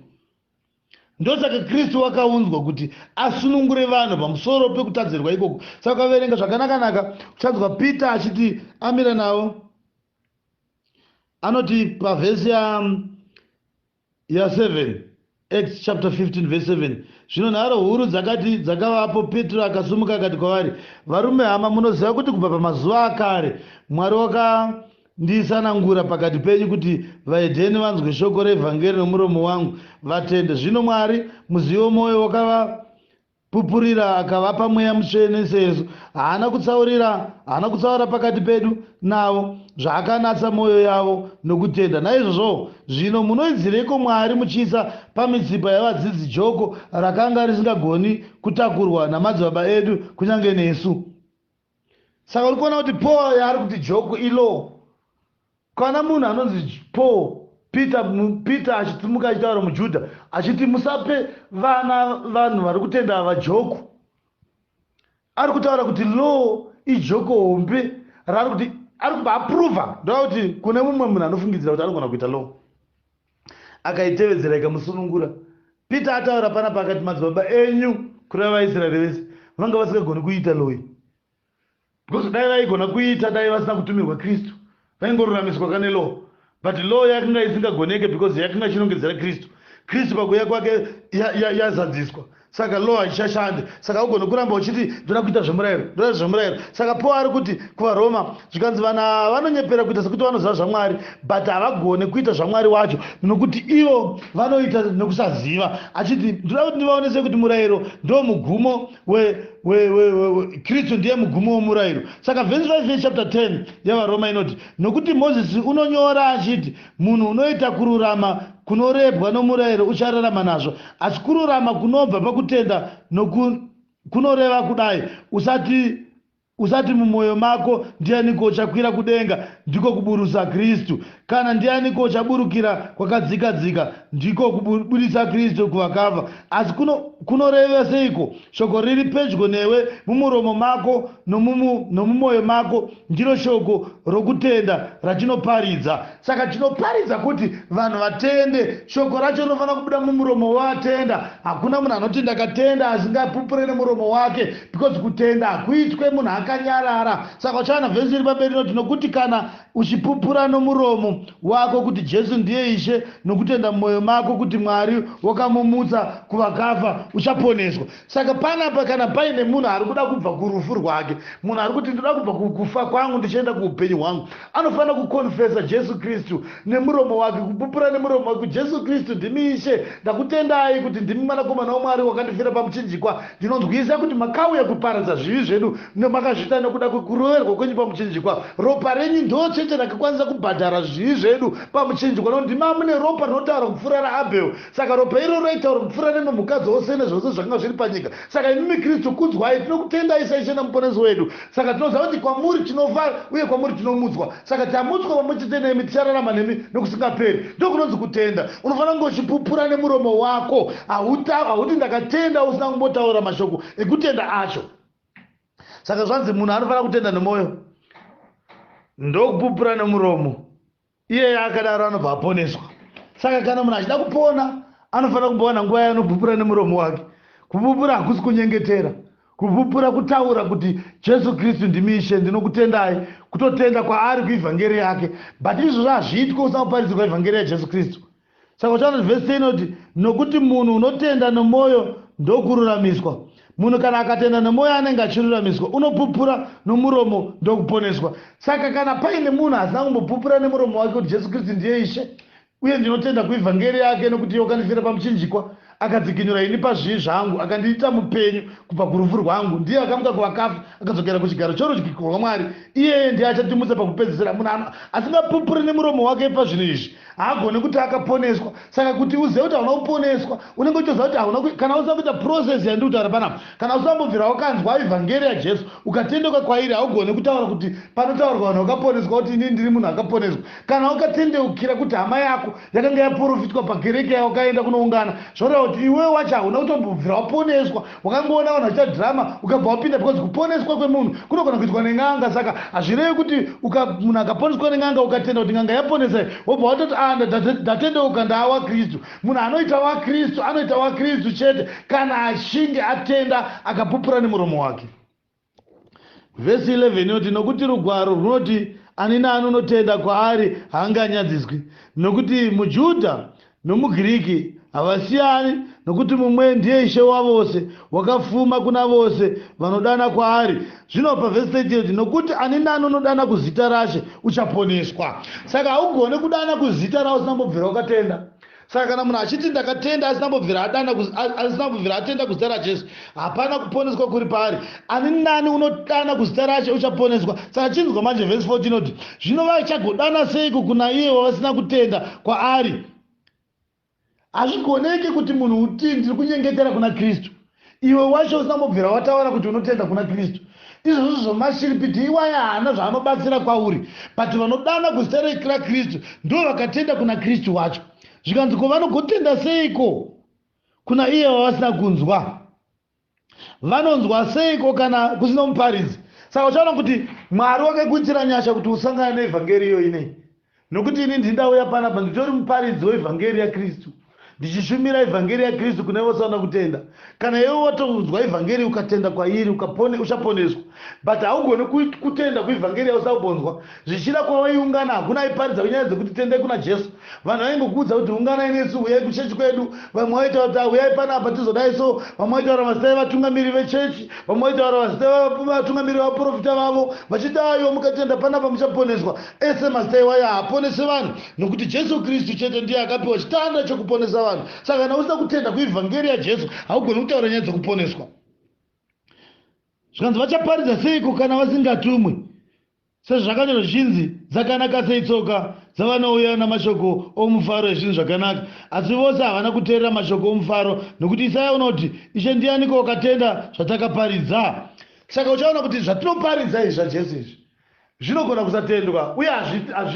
Ndosaka Kristu wakaunzwa kuti asunungure vanhu pamusoro pekutadzirwa ikoko. Saka ukaverenga zvakanaka uchanzwa Peter achiti amira navo, anoti pavhesi ya 7, Acts chapter 15 verse 7, zvino nharo huru dzakavapo. Petro akasumuka akati kwavari, varume hama, munoziva kuti kubva pamazuva akare Mwari wakandisanangura pakati penyu kuti vaHedheni vanzwe shoko reevhangeri nomuromo wangu vatende. Zvino Mwari muzivo mwoyo wakavapupurira akavapa mweya mutsvene sesu. Haana kutsaurira pakati pedu navo zvaakanatsa mwoyo yavo nokutenda. Naizvozvo zvino munoidzireko Mwari muchiisa pamitsipa yavadzidzi joko rakanga risingagoni kutakurwa namadzibaba edu kunyange nesu. Saka uri kuona kuti Paul yaari kuti joko ilo, kana munhu anonzi Paul Peter achitimuka achitaura muJudha achiti musape vanhu vari kutenda vajoko, ari kutaura kuti law ijoko hombe raari kuti ari kubaapruvha. Ndoa kuti kune mumwe munhu anofungidzira kuti anogona kuita law akaitevedzera ikamusunungura. Peter ataura pana pakati madzibaba enyu kureva vaIsraeri vese vanga vasingagoni kuita law iyi, because dai vaigona kuita dai vasina kutumirwa Kristu vaingoruramiswa kane law, but law yakanga isingagoneke because yakanga chinongedzera Kristu pakuuya kwake yazadziswa. Saka law haichashande. Saka ugone kuramba uchiti ndoda kuita zvemurayiro. Saka Paul ari kuti kuvaRoma zvikanzi vana vanonyepera kuita sekuti vanoziva zvamwari, but havagone kuita zvamwari wacho nokuti ivo vanoita nekusaziva. Achiti ndoda kuti ndivaonese kuti murayiro ndo mugumo Kristu ndiye mugumo womurayiro. Saka vhesi 5 chapter 10 yavaRoma inoti nokuti Mozisi unonyora achiti munhu unoita kururama kunorebwa nomurayiro uchararama nazvo, asi kururama kunobva pakutenda kunoreva kudai, usati mumwoyo mako ndianiko uchakwira kudenga ndiko kuburusa Kristu, kana ndianiko uchaburukira kwakadzika ndiko kubudisa Kristu kuvakafa. Asi kunoreva seiko? Shoko riri pedyo newe mumuromo mako nomumwoyo mako ndiro shoko rokutenda ratinoparidza. Saka tinoparidza kuti vanhu vatende. Shoko racho rinofanira kubuda mumuromo watenda. Hakuna munhu anotenda akatenda asingapupure nemuromo wake, because kutenda hakuitwe munhu akanyarara. Saka uchaona vhesi iri pamberi inoti nokuti kana uchipupura nomuromo wako kuti Jesu ndiye Ishe nokutenda mumwoyo mako kuti Mwari wakamumutsa kuvakafa uchaponeswa. Saka panapa kana paine munhu ari kuda kubva kurufu rwake, munhu ari kuti ndoda kubva kukufa kwangu ndichienda kuupenyu hwangu, anofanira kukonfesa Jesu Kristu nemuromo wake, kupupura nemuromo wake, Jesu Kristu ndimi Ishe, ndakutendai kuti ndimi mwanakomana waMwari wakandifira pamuchinjikwa, ndinonzwisa kuti makauya kuparadza zvivi zvedu nemakazviita nekuda kwekuroverwa kwenyu pamuchinjikwa. Ropa renyu ndo chete rakakwanisa kubhadhara zvivi zvedu pamuchinjikwa, nokuti mamune ropa rinotaura kupfuura raAbheri. Saka ropa iro roitaura kupfuura nemhuka dzose nezvose zvanga zviri panyika. Saka imimi Kristu kudzwai, tinokutendai saIshe namuponesi wedu. Saka tinoziva kuti kwamuri tinofa uye kwamuri tinomutswa. Saka tamutswa pamwe chete nemi, tichararama nemi nokusingaperi. Ndokunonzi kutenda. Unofanira kunge uchipupura nemuromo wako, hauti ndakatenda usina kumbotaura mashoko ekutenda acho. Saka zvanzi munhu anofanira kutenda nemwoyo, ndokupupura nemuromo, iye akadaro anobva aponeswa. Saka kana munhu achida kupona anofanira kumbowana nguva yanopupura nemuromo wake. Kupupura hakusi kunyengetera, kupupura kutaura kuti Jesu Kristu ndimi Ishe, ndinokutendai, kutotenda kwaari kuivhangeri yake. But izvozvo hazviitwe usina kuparidzirwa ivhangeri yaJesu Kristu. Saka uchaona vhesi 10 inoti nokuti munhu unotenda nemwoyo ndokururamiswa. Munhu kana akatenda nemwoyo anenge achiruramiswa, unopupura nomuromo ndokuponeswa. Saka kana paine munhu asina kumbopupura nemuromo wake kuti Jesu Kristu ndiye Ishe uye ndinotenda kuivhangeri yake nokuti wakandifira pamuchinjikwa, akadzikinura ini pazvivi zvangu, akandiita mupenyu kubva kurufu rwangu, ndiye akamuka kuvakafa, akadzokera kuchigaro chorudyi rwaMwari, iyeye ndiye achatimutsa pakupedzisira. Munhu asingapupuri nemuromo wake pazvinhu izvi haagoni kuti akaponeswa. Saka kuti uzive kuti hauna kuponeswa, unenge uchiziva kuti hauna, kana usina kuita process yandikutaura panapa, kana usambobvira wakanzwa ivhangeri yaJesu ukatendeuka kwairi, haugoni kutaura kuti panotaurwa vanhu vakaponeswa kuti ini ndiri munhu akaponeswa. Kana ukatendeukira kuti hama yako yakanga yaprofitwa pakereke yawakaenda kunoungana, zvoreva kuti iwewe wacho hauna kutombobvira waponeswa, wakangoona vanhu vachiita drama ukabva wapinda, because kuponeswa kwemunhu kunogona kuitwa nen'anga. Saka hazvirevi kuti munhu akaponeswa nen'anga ukatenda kuti n'anga yaponesai wobva watoti ndatendeuka ndawa Kristu. Munhu anoita waKristu anoita waKristu chete kana achinge atenda akapupura nemuromo wake. Vhesi 11 inoti nokuti rugwaro runoti ani naani unotenda kwaari haanganyadziswi, nokuti muJudha nomugiriki havasiyani, nokuti mumwe ndiye Ishe wavose, wakafuma kuna vose vanodana kwaari. Zvino pavhesi 38 nokuti ani naani unodana kuzita raShe uchaponeswa. Saka haugone kudana kuzita rawo usina kumbobvira wakatenda. Saka kana munhu achiti ndakatenda asina kumbobvira atenda kuzita raJesu, hapana kuponeswa kuri paari. Ani naani unodana kuzita raShe uchaponeswa. Saka chinzwa manje vhesi 14 inoti zvino vachagodana seiko kuna iye wavasina kutenda kwaari? Hazvigoneki kuti munhu uti ndiri kunyengetera kuna Kristu, iwe wacho usina kumbobvira wataura kuti unotenda kuna Kristu. Izvozvo zvomashiripiti iwaya haana zvaanobatsira kwauri, but vanodana kuzita raKristu ndo vakatenda kuna Kristu wacho. Zvikanzi ko vanogotenda seiko kuna iye wavasina kunzwa? Vanonzwa seiko kana kusina muparidzi? Saka uchaona kuti Mwari wakakuitira nyasha kuti usangane neevhangeri iyo inei, nokuti ini ndindauya panapa nditori muparidzi weevhangeri yaKristu, ndichishumira ivhangeri yaKristu kune vose vana kutenda. Kana iwe watonzwa ivhangeri ukatenda kwairi uchaponeswa, but haugoni kutenda kuivhangeri yausabonzwa. Zvichida kwavaiungana hakuna aiparidza kunyaya dzekuti tendei kuna Jesu. Vanhu vaingokuudza kuti unganai nesu, uyai kuchechi kwedu. Vamwe vaitaura kuti uyai panapa tizodai so, vamwe vaitaura vasai vatungamiri vechechi, vamwe vaitaura vasai vatungamiri vaprofita vavo, vachidaiwo mukatenda panapa muchaponeswa. Ese masai waya haaponese vanhu, nokuti Jesu Kristu chete ndiye akapiwa chitanda chokuponesa vanhu. Saka kana usina kutenda kuivhangeri yaJesu haugoni kutaura nyaya dzokuponeswa. Zvikanzi vachaparidza seiko kana vasingatumwi? Sezvakanyorwa zvichinzi dzakanaka sei tsoka dzavanouya namashoko omufaro ezvinhu zvakanaka, asi vose havana kuteerera mashoko omufaro, nokuti Isaya unoti Ishe ndianiko wakatenda zvatakaparidza? Saka uchaona kuti zvatinoparidza izvi zvaJesu izvi zvinogona kusatendwa uye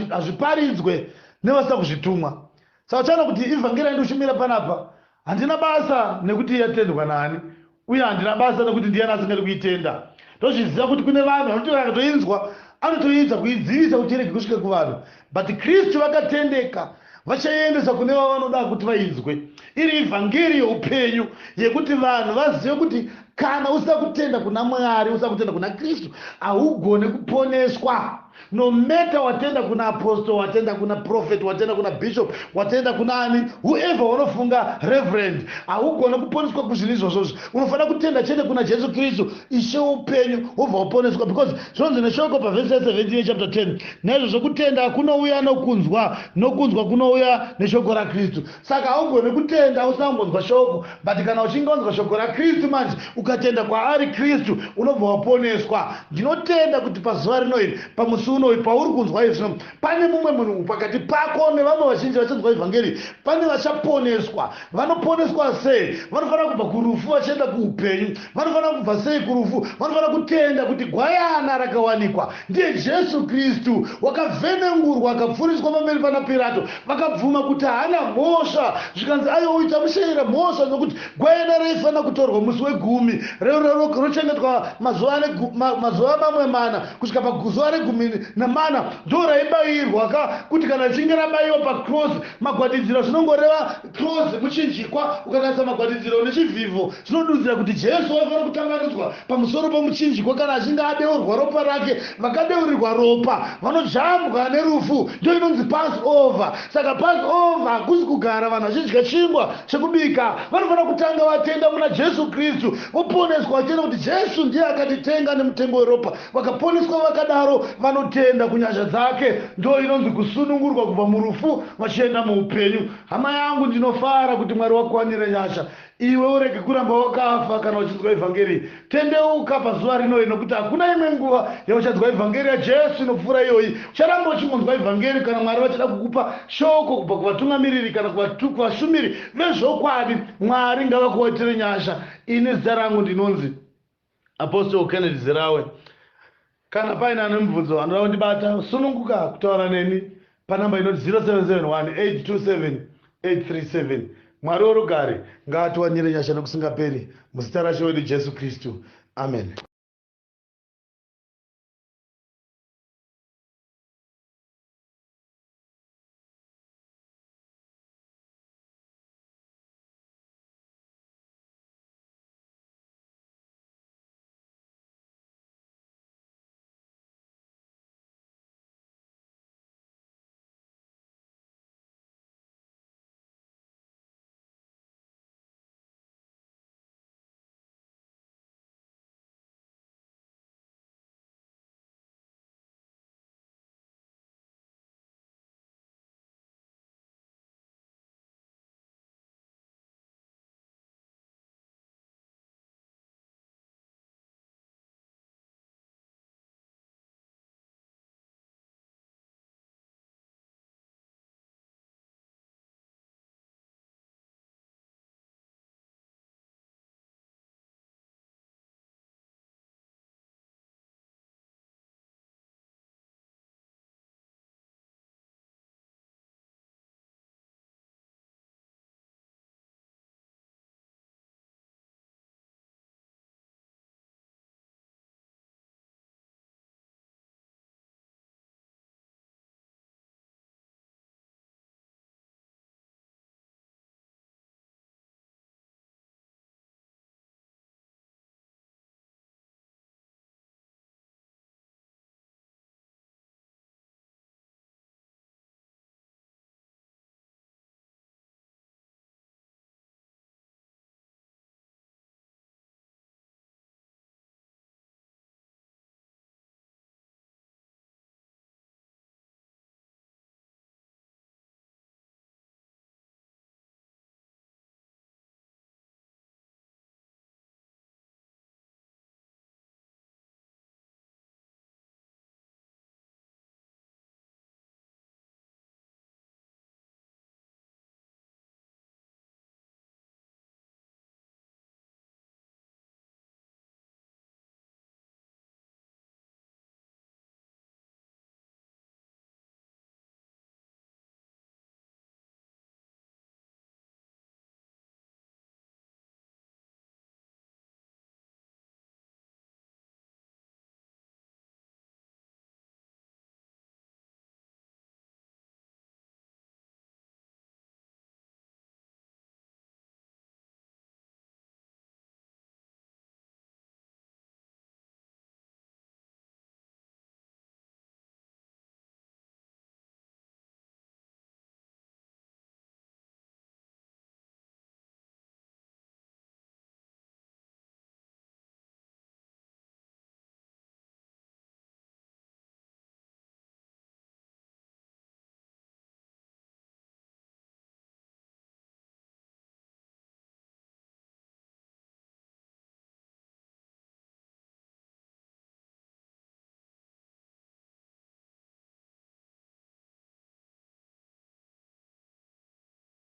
hazviparidzwe nevasina kuzvitumwa. Saka uchaona kuti ivhangeri yandoshumira panapa handina basa nekuti yatendwa nani, uye handina basa nekuti ndiani asingadi kuitenda. Ndozviziva kuti kune vanhu vanoti vakatoinzwa anotoidza kuidzivisa kuti irege kusvika kuvanhu, but Kristu vakatendeka vachaendesa kune vavanoda kuti vainzwe. Iri ivhangeri youpenyu yekuti vanhu vazive kuti kana usina kutenda kuna Mwari, usina kutenda kuna Kristu, haugone kuponeswa. no matter watenda kuna apostle, watenda kuna prophet, watenda kuna bishop, watenda kuna ani, whoever wanofunga reverend, haugona kuponeswa kuzvinhu izvozvo. Unofanira kutenda chete kuna Jesu Kristu ishe upenyu wobva waponeswa, because zvonzi neshoko pavhesi 17 yechapter 10, naizvozvo kutenda kunouya nokunzwa, nokunzwa kunouya neshoko raKristu. Saka haugone kutenda usina kungonzwa shoko, but kana uchinge wanzwa shoko raKristu manje ukatenda kwaari Kristu unobva waponeswa. Ndinotenda kuti pazuva rino iri, pamusi unoyu pauri kunzwa izvi, pane mumwe munhu pakati pako nevamwe vazhinji vachanzwa evhangeri, pane vachaponeswa. Vanoponeswa sei? Vanofanira kubva kurufu vachienda kuupenyu. Vanofanira kubva sei kurufu? Vanofanira kutenda kuti gwayana rakawanikwa ndiye Jesu Kristu, wakavhenengurwa akapfuriswa pamberi pana Pirato, vakabvuma kuti haana mhosva, zvikanzi ayoita mushayira mhosva, nokuti gwayana raifanira kutorwa musi wegumi, rochengetwa mazuva mamwe mana kusvika pazuva re14 ndo raibayirwa, kuti kana richinge rabayiwa pacross, magwatidziro zvinongoreva cross muchinjikwa, ukanasa magwatidziro nechivhivho zvinodudzira kuti Jesu waifanira kutambanudzwa pamusoro pomuchinjikwa. Kana achinge adeurwa ropa rake, vakadeurirwa ropa vanojambwa nerufu, ndio inonzi Passover. Saka Passover hakusi kugara vanhu vachidya chingwa chekubika, vanofanira kutanga vatenda muna Jesu Kristu, voponeswa vachienda kuti Jesu ndiye akatitenga nemutengo weropa, vakaponeswa vakadaro vanotenda kunyasha dzake, ndo inonzi kusunungurwa kubva murufu vachienda muupenyu. Hama yangu, ndinofara kuti Mwari wakuwanire nyasha, iwe urege kuramba wakafa kana uchinzwa evhangeri. Tendeuka pazuva rino, nokuti hakuna imwe nguva yauchadzwa evhangeri yaJesu inopfuura iyoyi. Ucharamba uchingonzwa evhangeri kana Mwari vachida kukupa shoko kubva kuvatungamiriri kana kuvashumiri vezvokwadi. Mwari ngavakuwaitire nyasha. Ini zita rangu ndinonzi Apostle Kennedy Zirawe. Kana paina nemubvunzo anoda kundibata, sununguka kutaura neni panamba inoti 0771827837. Mwari worugare ngaatiwanire nyasha nokusingaperi, muzita raShe wedu Jesu Kristu. Amen.